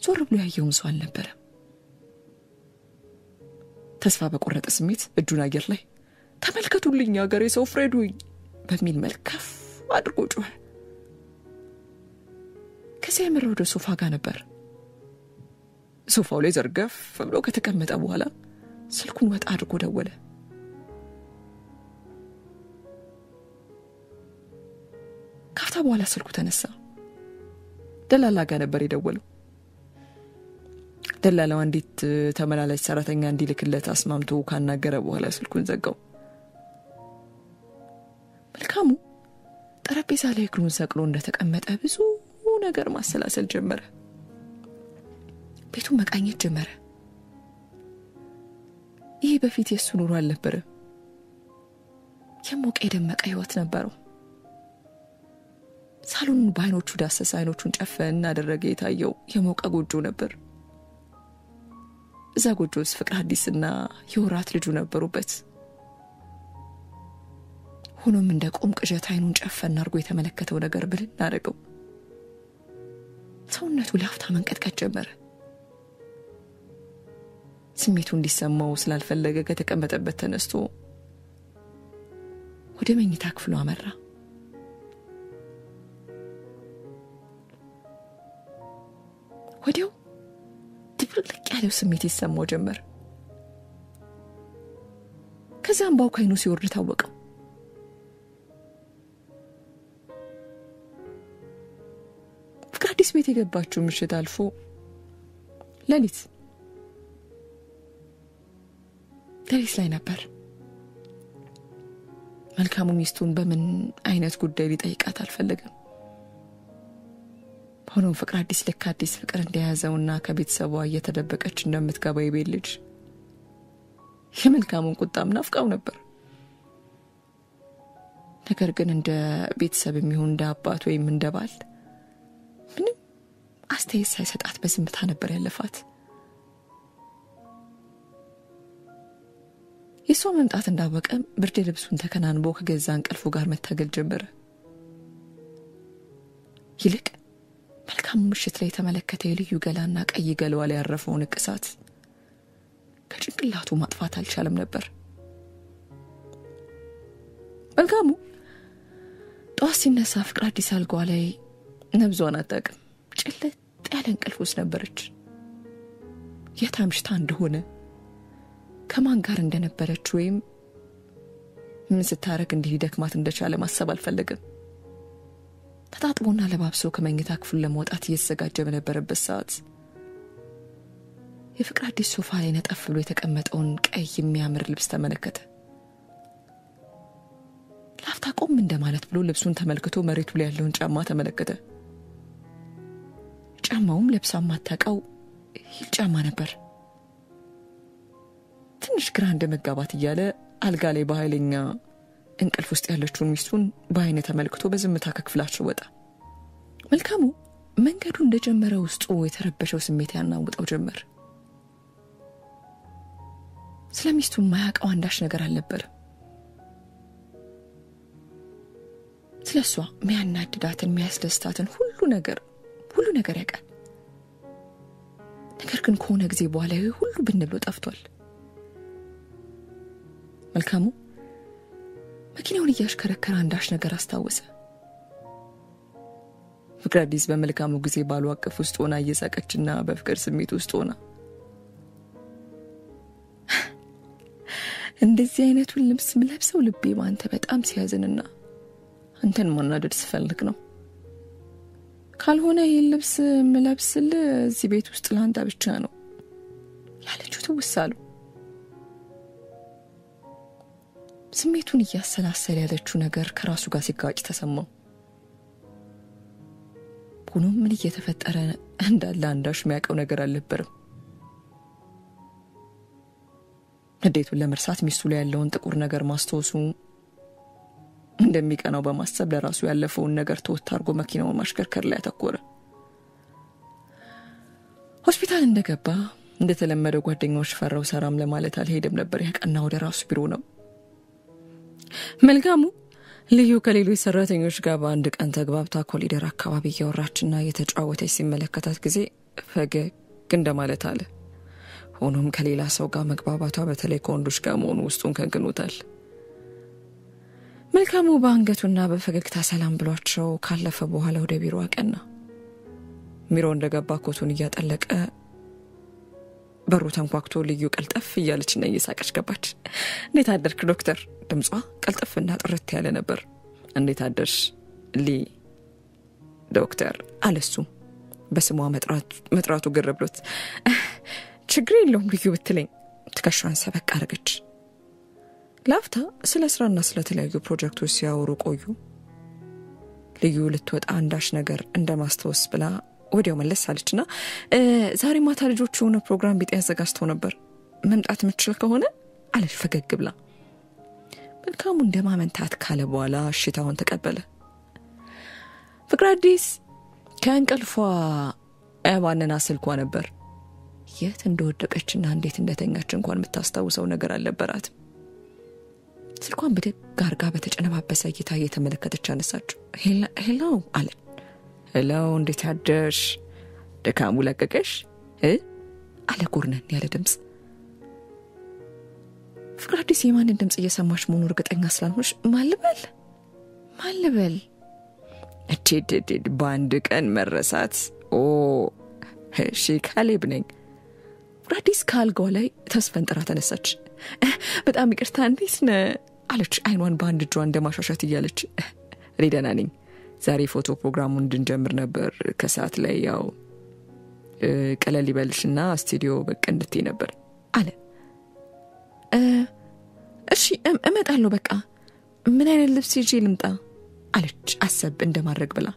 ዞር ብሎ ያየውም ሰው አልነበረም። ተስፋ በቆረጠ ስሜት እጁን አየር ላይ ተመልከቱልኝ አገሬ ሰው ፍሬዱኝ በሚል መልክ ከፍ አድርጎ ጮኸ። ከዚያ ያመራው ወደ ሶፋ ጋር ነበር። ሶፋው ላይ ዘርገፍ ብሎ ከተቀመጠ በኋላ ስልኩን ወጣ አድርጎ ደወለ። ካፍታ በኋላ ስልኩ ተነሳ። ደላላ ጋር ነበር የደወለው። ደላላው አንዲት ተመላላሽ ሰራተኛ እንዲልክለት አስማምቶ ካናገረ በኋላ ስልኩን ዘጋው። መልካሙ ጠረጴዛ ላይ እግሩን ሰቅሎ እንደተቀመጠ ብዙ ነገር ማሰላሰል ጀመረ። ቤቱን መቃኘት ጀመረ። ይህ በፊት የሱ ኑሮ አልነበረም። የሞቀ የደመቀ ህይወት ነበረው። ሳሎኑን በአይኖቹ ዳሰሰ። አይኖቹን ጨፈን አደረገ። የታየው የሞቀ ጎጆ ነበር። እዛ ጎጆ ውስጥ ፍቅር አዲስና የወራት ልጁ ነበሩበት። ሆኖም እንደ ቆም ቅዠት አይኑን ጨፈን አድርጎ የተመለከተው ነገር ብልን አደረገው። ሰውነቱ ለአፍታ መንቀጥቀጥ ጀመረ። ስሜቱ እንዲሰማው ስላልፈለገ ከተቀመጠበት ተነስቶ ወደ መኝታ ክፍሉ አመራ። ወዲያው ድብልቅልቅ ያለው ስሜት ይሰማው ጀመር። ከዛም ባው ከአይኑ ሲወርድ ታወቀው። ፍቅር አዲስ ቤት የገባችው ምሽት አልፎ ሌሊት ላይ ነበር። መልካሙ ሚስቱን በምን አይነት ጉዳይ ሊጠይቃት አልፈለገም። ሆኖም ፍቅር አዲስ ልክ አዲስ ፍቅር እንደያዘውና ከቤተሰቧ እየተደበቀች እንደምትገባ የቤት ልጅ የመልካሙን ቁጣም ናፍቃው ነበር። ነገር ግን እንደ ቤተሰብ የሚሆን እንደ አባት ወይም እንደ ባል ምንም አስተያየት ሳይሰጣት በዝምታ ነበር ያለፋት። የሷ መምጣት እንዳወቀ ብርድ ልብሱን ተከናንቦ ከገዛ እንቅልፉ ጋር መታገል ጀመረ። ይልቅ መልካሙ ምሽት ላይ የተመለከተ የልዩ ገላና ቀይ ገላዋ ላይ ያረፈውን ንቅሳት ከጭንቅላቱ ማጥፋት አልቻለም ነበር። መልካሙ ጠዋት ሲነሳ ፍቅር አዲስ አልጋዋ ላይ ነብዟን አጣቅም ጭልጥ ያለ እንቅልፍ ውስጥ ነበረች። የታምሽታ እንደሆነ ከማን ጋር እንደነበረች ወይም ምን ስታረግ እንዲደክማት እንደቻለ ማሰብ አልፈለገም። ተጣጥቦና ለባብሶ ከመኝታ ክፍሉ ለመውጣት እየተዘጋጀ በነበረበት ሰዓት የፍቅር አዲስ ሶፋ ላይ ነጠፍ ብሎ የተቀመጠውን ቀይ የሚያምር ልብስ ተመለከተ። ላፍታ ቆም እንደማለት ብሎ ልብሱን ተመልክቶ መሬቱ ላይ ያለውን ጫማ ተመለከተ። ጫማውም ለብሳ ማታቀው ሂል ጫማ ነበር። ትንሽ ግራ እንደመጋባት እያለ አልጋ ላይ በኃይለኛ እንቅልፍ ውስጥ ያለችውን ሚስቱን በአይነ ተመልክቶ በዝምታ ከክፍላቸው ወጣ። መልካሙ መንገዱ እንደጀመረ ውስጡ የተረበሸው ስሜት ያናውጠው ጀመር። ስለሚስቱ ማያውቀው አንዳች ነገር አልነበረም። ስለሷ የሚያናድዳትን የሚያስደስታትን ሁሉ ነገር ያውቃል። ነገር ግን ከሆነ ጊዜ በኋላ ሁሉ ብንብሎ ጠፍቷል። መልካሙ መኪናውን እያሽከረከረ አንዳች ነገር አስታወሰ። ፍቅር አዲስ በመልካሙ ጊዜ ባሉ አቅፍ ውስጥ ሆና እየሳቀችና በፍቅር ስሜት ውስጥ ሆና እንደዚህ አይነቱን ልብስ ምለብሰው ልቤ ባንተ በጣም ሲያዝንና አንተን ማናደድ ስፈልግ ነው። ካልሆነ ይሄን ልብስ ምለብስል እዚህ ቤት ውስጥ ላንተ ብቻ ነው ያለችው ትውሳሉ። ስሜቱን እያሰላሰለ ያለችው ነገር ከራሱ ጋር ሲጋጭ ተሰማው። ሆኖም ምን እየተፈጠረ እንዳለ አንዳች የሚያውቀው ነገር አልነበረም። እንዴቱን ለመርሳት ሚስቱ ላይ ያለውን ጥቁር ነገር ማስተዋሱ እንደሚቀናው በማሰብ ለራሱ ያለፈውን ነገር ተወት አድርጎ መኪናውን ማሽከርከር ላይ አተኮረ። ሆስፒታል እንደገባ እንደተለመደው ጓደኞች ፈራው ሰራም ለማለት አልሄደም ነበር። ያቀና ወደ ራሱ ቢሮ ነው። መልካሙ ልዩ ከሌሎች ሰራተኞች ጋር በአንድ ቀን ተግባብታ ኮሊደር አካባቢ እያወራችና እየተጫወተች ሲመለከታት ጊዜ ፈገግ እንደማለት አለ። ሆኖም ከሌላ ሰው ጋር መግባባቷ በተለይ ከወንዶች ጋር መሆኑ ውስጡን ከንክኖታል። መልካሙ በአንገቱና በፈገግታ ሰላም ብሏቸው ካለፈ በኋላ ወደ ቢሮ አቀና። ቢሮ እንደገባ ኮቱን እያጠለቀ በሩ ተንኳክቶ ልዩ ቀልጠፍ እያለችና እየሳቀች ገባች። እንዴት አደርክ ዶክተር? ድምጿ ቀልጠፍና ጥርት ያለ ነበር። እንዴት አደርሽ ሊ ዶክተር አለሱ በስሟ መጥራቱ ግር ብሎት ችግር የለውም ልዩ ብትለኝ ትከሻዋን ሰበቅ አረገች። ላፍታ ስለ ስራና ስለ ተለያዩ ፕሮጀክቶች ሲያወሩ ቆዩ። ልዩ ልትወጣ አንዳች ነገር እንደማስተዋወስ ብላ ወዲያው መለስ አለችና ዛሬ ማታ ልጆቹ የሆነ ፕሮግራም ቢጤ ያዘጋጅተው ነበር መምጣት የምትችል ከሆነ አለች ፈገግ ብላ። መልካሙ እንደማመንታት ካለ በኋላ እሽታውን ተቀበለ። ፍቅራዲስ ከእንቅልፏ ባነና ስልኳ ነበር። የት እንደወደቀችና እንዴት እንደተኛች እንኳን የምታስታውሰው ነገር አልነበራትም። ስልኳን በደግ አርጋ በተጨነባበሰ እይታ እየተመለከተች አነሳች። ሄሎ አለ። ሄሎ እንዴት አደርሽ? ደካሙ ለቀቀሽ? አለ ጎርነን ያለ ድምጽ። ፍቅራዲስ የማንን ድምጽ እየሰማች መሆኑ እርግጠኛ ስላልሆነች ማልበል እቴ በአንድ ቀን መረሳት እሺ ካሌብ ነኝ። ፍቅራዲስ ካልጋው ላይ ተስፈንጥራ ተነሳች። በጣም ይቅርታ እንዴት ነህ አለች አይኗን በአንድ እጇ እንደማሻሻት እያለች። ደህና ነኝ። ዛሬ ፎቶ ፕሮግራሙን እንድንጀምር ነበር ከሰዓት ላይ ያው ቀለል ይበልሽና ስቱዲዮ በቃ እንድትይ ነበር አለ። እሺ እመጣለሁ በቃ ምን አይነት ልብስ ይዤ ልምጣ አለች አሰብ እንደማድረግ ብላ።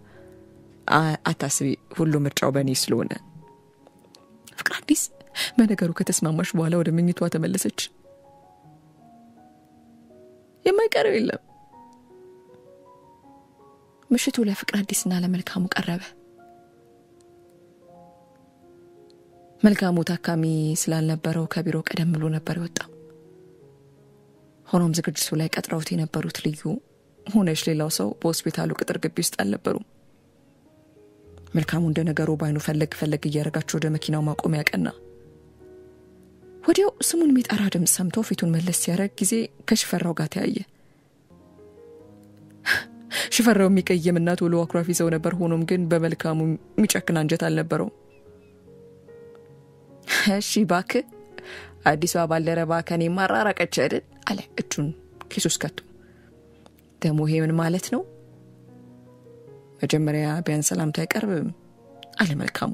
አታስቢ ሁሉ ምርጫው በእኔ ስለሆነ። ፍቅራዲስ በነገሩ ከተስማማሽ በኋላ ወደ መኝቷ ተመለሰች። የማይቀረው የለም። ምሽቱ ለፍቅራዲስና ለመልካሙ ቀረበ። መልካሙ ታካሚ ስላልነበረው ከቢሮ ቀደም ብሎ ነበር የወጣው። ሆኖም ዝግጅቱ ላይ ቀጥረውት የነበሩት ልዩ ሆነሽ ሌላው ሰው በሆስፒታሉ ቅጥር ግቢ ውስጥ አልነበሩም። መልካሙ እንደነገሩ ባይኑ ፈለግ እያረጋቸው ወደ መኪናው ማቆሚያ ያቀና። ወዲያው ስሙን የሚጠራ ድምጽ ሰምቶ ፊቱን መለስ ሲያረግ ጊዜ ከሽፈራው ጋር ተያየ። ሽፈራው የሚቀየምና ቶሎ አኩራፊ ሰው ነበር። ሆኖም ግን በመልካሙ የሚጨክን አንጀት አልነበረው። እሺ እባክህ አዲሷ ባልደረባ ከኔ ማራራቀች አይደል አለ እጁን ኪሱ ውስጥ ከቶ። ደሞ ይሄ ምን ማለት ነው? መጀመሪያ ቢያንስ ሰላምታ አይቀርብም አለ መልካሙ።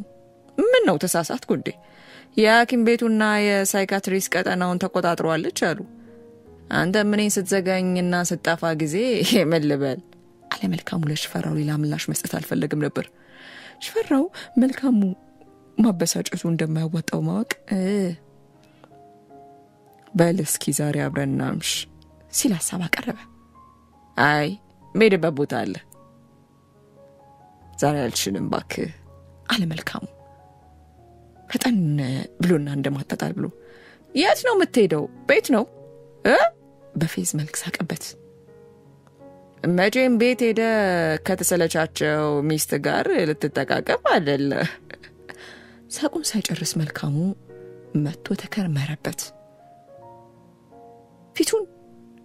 ምን ነው ተሳሳትኩ እንዴ? የሐኪም ቤቱና የሳይካትሪስት ቀጠናውን ተቆጣጥሯለች አሉ። አንተ ምንን ስትዘጋኝና ስትጣፋ ጊዜ መልበል አለ መልካሙ። ለሽፈራው ሌላ ምላሽ መስጠት አልፈለግም ነበር። ሽፈራው መልካሙ ማበሳጨቱ እንደማያወጣው ማወቅ በልስኪ ዛሬ አብረን እናምሽ ሲል ሐሳብ አቀረበ። አይ ሜድበት ቦታ አለ ዛሬ አልችልም እባክህ አለ መልካሙ። ፈጠን ብሎና እንደማጣጣል ብሎ የት ነው የምትሄደው? ቤት ነው በፌዝ መልክ ሳቀበት። መቼም ቤት ሄደ ከተሰለቻቸው ሚስት ጋር ልትጠቃቀም አይደለ? ሳቁን ሳይጨርስ መልካሙ መጥቶ ተከረመረበት። ፊቱን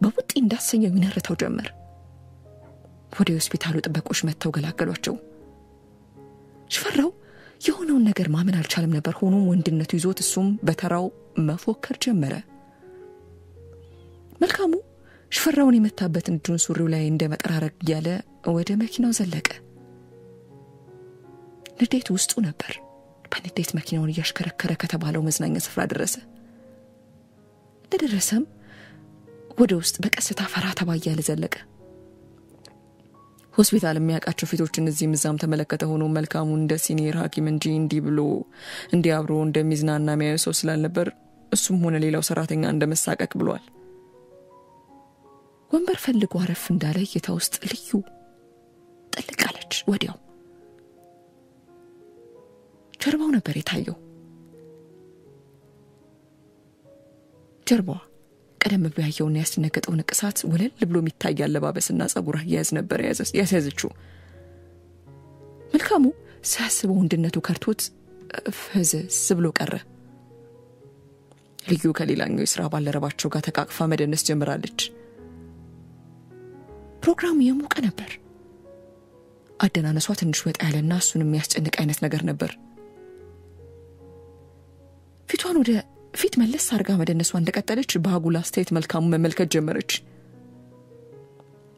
በቡጢ እንዳሰኘው ይነርተው ጀመር። ወደ ሆስፒታሉ ጥበቆች መጥተው ገላገሏቸው። ሽፈራው የሆነውን ነገር ማመን አልቻለም ነበር። ሆኖም ወንድነቱ ይዞት እሱም በተራው መፎከር ጀመረ። መልካሙ ሽፈራውን የመታበትን እጁን ሱሪው ላይ እንደመጠራረግ ያለ ወደ መኪናው ዘለቀ። ንዴት ውስጡ ነበር። በንዴት መኪናውን እያሽከረከረ ከተባለው መዝናኛ ስፍራ ደረሰ። እንደደረሰም ወደ ውስጥ በቀስታ ፈራ ተባ እያለ ዘለቀ። ሆስፒታል የሚያውቃቸው ፊቶችን እዚህ ምዛም ተመለከተ። ሆኖ መልካሙ እንደ ሲኒየር ሐኪም እንጂ እንዲህ ብሎ እንዲያብሮ እንደሚዝናና የሚያየው ሰው ስላልነበር እሱም ሆነ ሌላው ሰራተኛ እንደመሳቀቅ ብሏል። ወንበር ፈልጎ አረፍ እንዳለ እይታ ውስጥ ልዩ ጥልቅ አለች። ወዲያው ጀርባው ነበር የታየው። ጀርባው ቀደም ብሎ ያየውን ያስነገጠው ንቅሳት ወለል ብሎ የሚታይ አለባበስና ጸጉር አያያዝ ነበር ያዘዘችው። መልካሙ ሳስበው ወንድነቱ ከርቶት ፈዘዝ ብሎ ቀረ። ልዩ ከሌላኛው የሥራ ባልደረባቸው ጋር ተቃቅፋ መደነስ ጀምራለች። ፕሮግራሙ የሞቀ ነበር። አደናነሷ ትንሽ ወጣ ያለና እሱንም የሚያስጨንቅ አይነት ነገር ነበር። ፊቷን ወደ ፊት መለስ አርጋ መደነሷ እንደቀጠለች በአጉል አስተያየት መልካሙ መመልከት ጀመረች።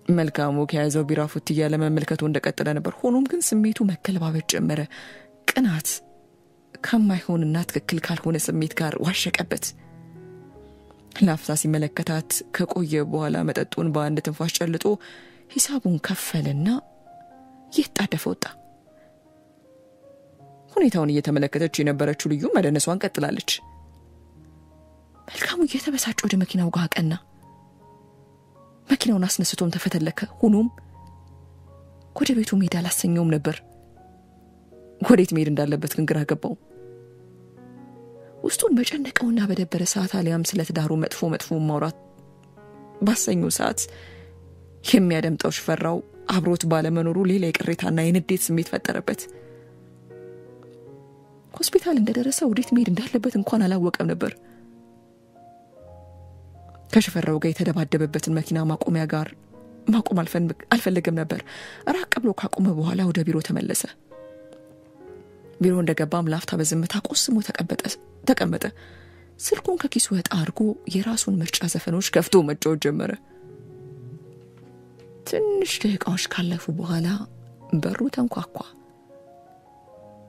መልካሙ ከያዘው ቢራ ፉት እያለ መመልከቱ እንደቀጠለ ነበር። ሆኖም ግን ስሜቱ መከለባበጥ ጀመረ። ቅናት ከማይሆንና ትክክል ካልሆነ ስሜት ጋር ዋሸቀበት። ላፍታ ሲመለከታት ከቆየ በኋላ መጠጡን በአንድ ትንፋሽ ጨልጦ ሂሳቡን ከፈለና እየተጣደፈ ወጣ። ሁኔታውን እየተመለከተች የነበረችው ልዩ መደነሷን ቀጥላለች። መልካሙ እየተበሳጨ ወደ መኪናው ጋር አቀና። መኪናውን አስነስቶም ተፈተለከ። ሆኖም ወደ ቤቱ መሄድ አላሰኘውም ነበር። ወዴት መሄድ እንዳለበት ግን ግራ ገባው። ውስጡን በጨነቀውና በደበረ ሰዓት አሊያም ስለ ትዳሩ መጥፎ ማውራት ባሰኘው ሰዓት የሚያደምጠው ሽፈራው አብሮት ባለመኖሩ ሌላ የቅሬታና የንዴት ስሜት ፈጠረበት። ሆስፒታል እንደደረሰ ወዴት መሄድ እንዳለበት እንኳን አላወቀም ነበር። ከሽፈራው ጋር የተደባደበበትን መኪና ማቆሚያ ጋር ማቆም አልፈለገም ነበር። ራቅ ብሎ ካቆመ በኋላ ወደ ቢሮ ተመለሰ። ቢሮ እንደገባም ላፍታ በዝምታ ቆስሞ ተቀመጠ። ስልኩን ከኪሱ ወጣ አድርጎ የራሱን ምርጫ ዘፈኖች ከፍቶ መጫወት ጀመረ። ትንሽ ደቂቃዎች ካለፉ በኋላ በሩ ተንኳኳ።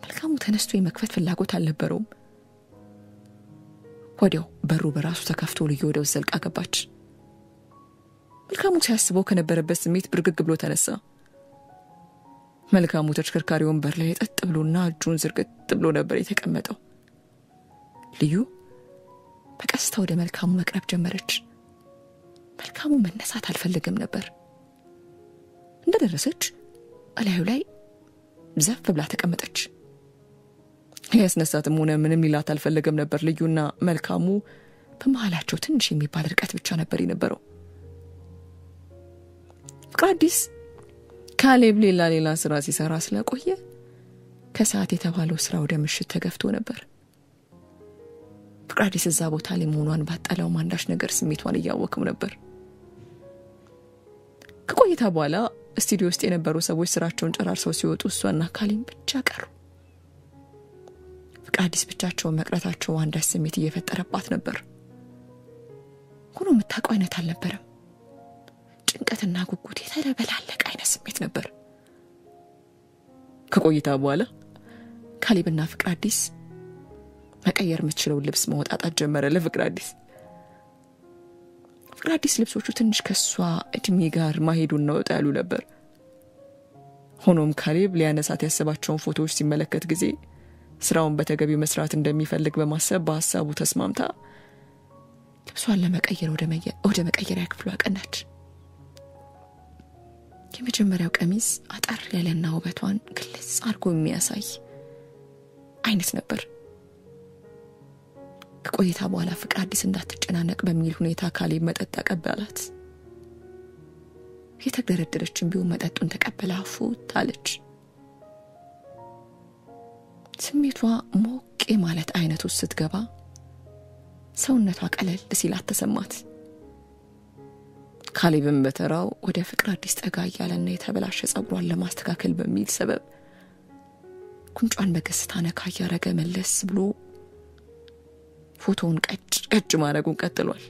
መልካሙ ተነስቶ የመክፈት ፍላጎት አልነበረውም። ወዲያው በሩ በራሱ ተከፍቶ ልዩ ወደ ውስጥ ዘልቃ ገባች። መልካሙ ሲያስበው ከነበረበት ስሜት ብርግግ ብሎ ተነሳ። መልካሙ ተሽከርካሪውን በር ላይ ጠጥ ብሎና እጁን ዝርግት ብሎ ነበር የተቀመጠው። ልዩ በቀስታ ወደ መልካሙ መቅረብ ጀመረች። መልካሙ መነሳት አልፈልግም ነበር። እንደደረሰች አላዩ ላይ ዘፍ ብላ ተቀመጠች። ያስነሳትም ሆነ ምንም ሊላት አልፈለገም ነበር። ልዩና መልካሙ በመሃላቸው ትንሽ የሚባል ርቀት ብቻ ነበር የነበረው። ፍቅራዲስ ካሌብ ሌላ ስራ ሲሰራ ስለቆየ ከሰዓት የተባለው ስራ ወደ ምሽት ተገፍቶ ነበር። ፍቅራዲስ እዛ ቦታ ላይ መሆኗን ባጣላው ማንዳሽ ነገር ስሜቷን እያወቀው ነበር። ከቆይታ በኋላ ስቱዲዮ ውስጥ የነበሩ ሰዎች ስራቸውን ጨራርሰው ሲወጡ እሷና ካሌብ ብቻ ቀሩ። ፍቅራዲስ ብቻቸውን መቅረታቸው አንዳች ስሜት እየፈጠረባት ነበር። ሆኖ የምታውቀው አይነት አልነበረም። ጭንቀትና ጉጉት የተለበላለቀ አይነት ስሜት ነበር። ከቆይታ በኋላ ካሌብና ፍቅራዲስ መቀየር የምትችለው ልብስ ማውጣት ጀመረ። ለፍቅራዲስ ልብሶቹ ትንሽ ከሷ እድሜ ጋር ማሄዱን ነው ያሉ ነበር። ሆኖም ካሌብ ሊያነሳት ያሰባቸውን ፎቶዎች ሲመለከት ጊዜ ስራውን በተገቢው መስራት እንደሚፈልግ በማሰብ በሐሳቡ ተስማምታ ልብሷን ለመቀየር ወደ መቀየሪያ ክፍሉ አቀናች። የመጀመሪያው ቀሚስ አጠር ያለና ውበቷን ግልጽ አድርጎ የሚያሳይ አይነት ነበር። ከቆይታ በኋላ ፍቅራዲስ እንዳትጨናነቅ በሚል ሁኔታ ካሌብ መጠጥ ተቀበላት። የተገረደረችም ቢሆን መጠጡን ተቀበላ ፉት አለች። ስሜቷ ሞቅ ማለት አይነቱ ስትገባ ሰውነቷ ቀለል ሲላት ተሰማት። ካሌብም በተራው ወደ ፍቅራዲስ ጠጋ ያለና የተበላሸ ጸጉሯን ለማስተካከል በሚል ሰበብ ጉንጯን በገስታ ነካ ያረገ መለስ ብሎ ፎቶውን ቀጭ ማድረጉን ቀጥሏል።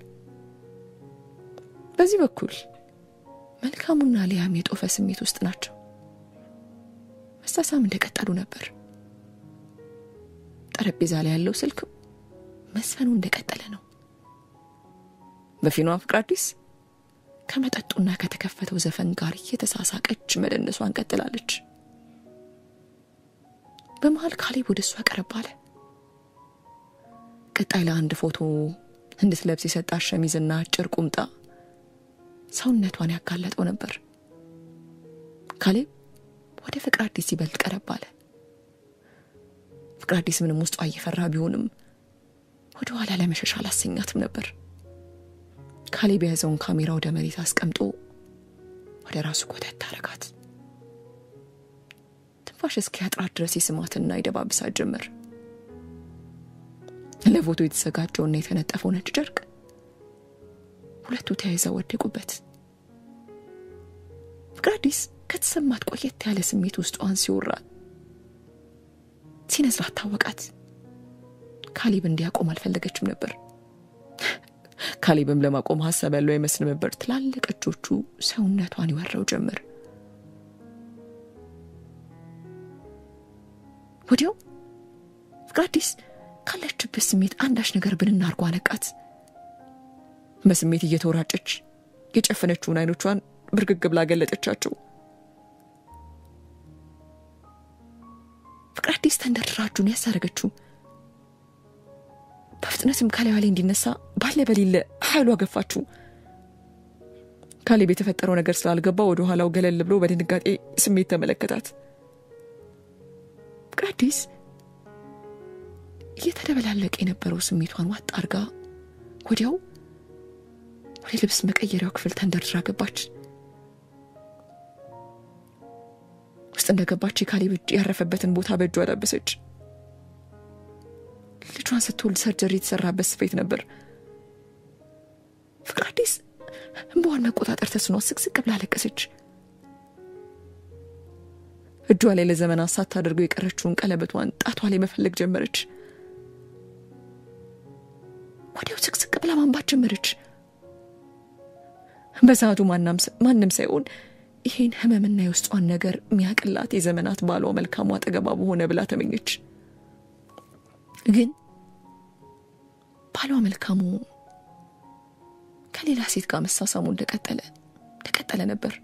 በዚህ በኩል መልካሙና ሊያም የጦፈ ስሜት ውስጥ ናቸው። መሳሳም እንደቀጠሉ ነበር። ጠረጴዛ ላይ ያለው ስልክ መስፈኑ እንደቀጠለ ነው። በፊኗ ፍቅራዲስ ከመጠጡና ከተከፈተው ዘፈን ጋር እየተሳሳቀች መደነሷን ቀጥላለች። በመሃል ካሌብ ወደሷ ቀረብ አለ። ቀጣይ ለአንድ ፎቶ እንድትለብስ የሰጣት ሸሚዝና አጭር ቁምጣ ሰውነቷን ያጋለጠው ነበር። ካሌብ ወደ ፍቅራዲስ ይበልጥ ቀረብ አለ። ፍቅራዲስ ምንም ውስጧ እየፈራ ቢሆንም ወደ ኋላ ለመሸሽ አላሰኛትም ነበር። ካሌብ የያዘውን ካሜራ ወደ መሬት አስቀምጦ ወደ ራሱ ኮተት አረጋት። ትንፋሽ እስኪያጥራት ድረስ ይስማትና ይደባብሳት ጀመር። ለፎቶ የተዘጋጀውና የተነጠፈው ነጭ ጨርቅ ሁለቱ ተያይዘው ወደቁበት። ፍቅራዲስ ከተሰማት ቆየት ያለ ስሜት ውስጧን ሲወራ ሲነዝራት ታወቃት። ካሌብ እንዲያቆም አልፈለገችም ነበር። ካሌብም ለማቆም ሐሳብ ያለው አይመስል ነበር። ትላልቅ እጆቹ ሰውነቷን ይወረው ጀመር። ወዲያው ፍቅራዲስ ካለችበት ስሜት አንዳች ነገር ብንናርጓ ነቃት። በስሜት እየተወራጨች የጨፈነችውን አይኖቿን ብርግግ ብላ ገለጠቻቸው። ፍቅራዲስ ተንደርድራጁን ያሳረገችው በፍጥነትም ካሌብ ላይ እንዲነሳ ባለ በሌለ ኃይሏ ገፋችው። ካሌብ የተፈጠረው ነገር ስላልገባው ወደ ኋላው ገለል ብሎ በድንጋጤ ስሜት ተመለከታት። ፍቅራዲስ እየተደበላለቀ የነበረው ስሜቷን ዋጥ አርጋ ወዲያው ወደ ልብስ መቀየሪያው ክፍል ተንደርድራ ገባች። ውስጥ እንደገባች ካሌብ ያረፈበትን ቦታ በእጇ ዳበሰች። ልጇን ስትወልድ ሰርጀሪ የተሰራበት ስፌት ነበር። ፍቅራዲስ እንባዋን መቆጣጠር ተስኗት ስቅስቅ ብላ አለቀሰች። እጇ ላይ ለዘመናት ሳታደርገው የቀረችውን ቀለበቷን ጣቷ ላይ መፈለግ ጀመረች። ወዲያው ስቅስቅ ብላ ማንባት ጀመረች። በሰዓቱ ማንም ሳይሆን ይሄን ህመምና የውስጧን ነገር የሚያቅላት የዘመናት ባሏ መልካሙ አጠገቧ በሆነ ብላ ተመኘች። ግን ባሏ መልካሙ ከሌላ ሴት ጋር መሳሳሙ እንደቀጠለ ነበር።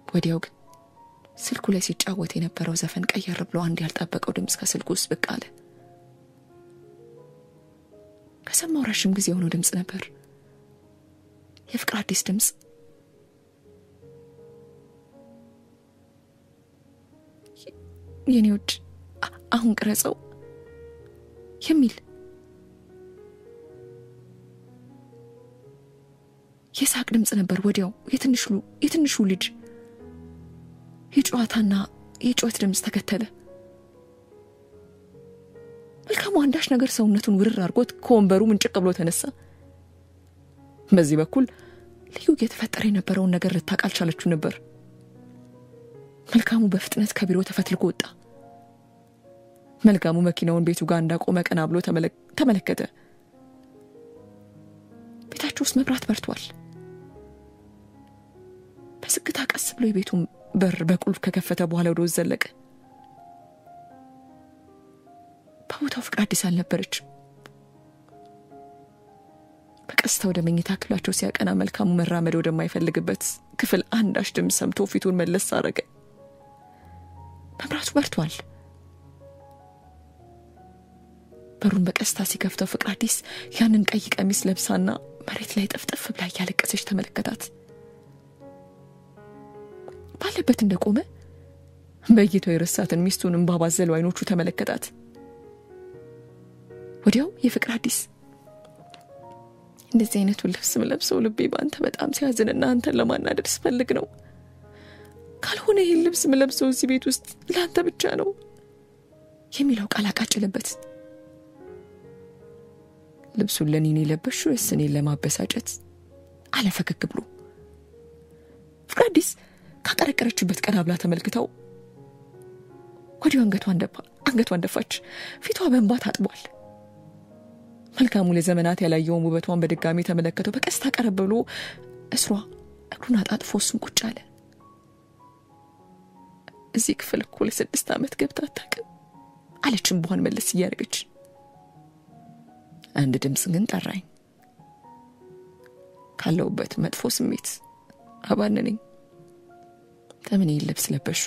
ወዲያው ግን ስልኩ ላይ ሲጫወት የነበረው ዘፈን ቀየር ብሎ አንድ ያልጠበቀው ድምጽ ከስልኩ ውስጥ ብቅ አለ። ከሰማው ረጅም ጊዜ ሆኖ ድምጽ ነበር። የፍቅራዲስ ድምጽ። የኔ ውድ አሁን ቅረጸው የሚል የሳቅ ድምጽ ነበር። ወዲያው የትንሹ ልጅ የጨዋታና የጩኸት ድምጽ ተከተለ። መልካሙ አንዳች ነገር ሰውነቱን ውርር አድርጎት ከወንበሩ ምንጭቅ ብሎ ተነሳ። በዚህ በኩል ልዩ የተፈጠረ የነበረውን ነገር ልታውቅ አልቻለችው ነበር። መልካሙ በፍጥነት ከቢሮ ተፈትልጎ ወጣ። መልካሙ መኪናውን ቤቱ ጋር እንዳቆመ ቀና ብሎ ተመለከተ። ቤታቸው ውስጥ መብራት በርቷል። በስግታ ቀስ ብሎ የቤቱን በር በቁልፍ ከከፈተ በኋላ ወደ ውስጥ ዘለቀ። በቦታው ፍቅራዲስ አልነበረች። በቀስታ ወደ መኝታ ክፍላቸው ሲያቀና መልካሙ መራመድ ወደማይፈልግበት ክፍል አንዳች ድምፅ ሰምቶ ፊቱን መለስ አረገ። መብራቱ በርቷል። በሩን በቀስታ ሲከፍተው ፍቅራዲስ ያንን ቀይ ቀሚስ ለብሳና መሬት ላይ ጠፍጠፍ ብላ ያለቀሰች ተመለከታት። ባለበት እንደቆመ በእይታው የረሳትን ሚስቱን እንባ ባዘሉ አይኖቹ ተመለከታት። ወዲያው የፍቅራዲስ እንደዚህ አይነቱን ልብስ ለብሰው ልቤ ባንተ በጣም ሲያዝንና አንተን ለማናደድ ስፈልግ ነው። ካልሆነ ይሄን ልብስ ለብሰው እዚህ ቤት ውስጥ ለአንተ ብቻ ነው የሚለው ቃል አቃጨለበት። ልብሱን ለኔ ለበሽው እኔን ለማበሳጨት አለፈገግ ብሎ ፍቅራዲስ ካቀረቀረችበት ቀና ብላ ተመልክተው ወዲያው አንገቷን ደፋች። ፊቷ በእንባ ታጥቧል። መልካሙ ለዘመናት ያላየውን ውበቷን በድጋሚ ተመለከተው። በቀስታ ቀረብ ብሎ እግሩን አጣጥፎ እሱን ቁጭ አለ። እዚህ ክፍል እኮ ለ6 ዓመት ገብታ አታውቅም አለችም በኋን መለስ እያደረገች። አንድ ድምጽ ግን ጠራኝ። ካለውበት መጥፎ ስሜት አባነነኝ። ተምን ይልብስ ለበሹ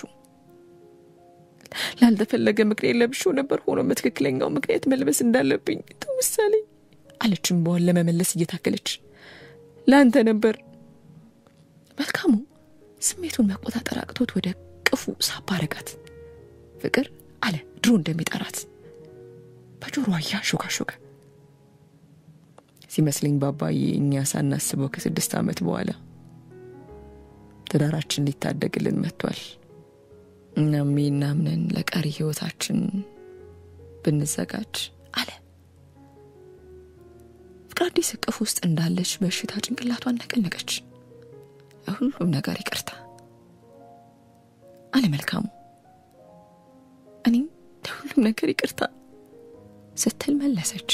ላልተፈለገ ምክንያት ለብሽው ነበር። ሆኖም በትክክለኛው ምክንያት መልበስ እንዳለብኝ ተወሰለኝ አለችም በኋላ ለመመለስ እየታከለች። ላንተ ነበር። መልካሙ ስሜቱን መቆጣጠር አቅቶት ወደ ቅፉ ሳባረጋት ፍቅር አለ ድሮ እንደሚጠራት በጆሮዋ ያሾካሾከ ሲመስለኝ ባባዬ እኛ ሳናስበው ከ6 ዓመት በኋላ ትዳራችን ሊታደግልን መጥቷል። እናምነን ለቀሪ ህይወታችን ብንዘጋጅ አለ። ፍቅራዲስ እቅፍ ውስጥ እንዳለች በሽታ ጭንቅላቷን ነቀነቀች። ሁሉም ነገር ይቅርታ አለ መልካሙ። እኔ ሁሉም ነገር ይቅርታ ስትል መለሰች።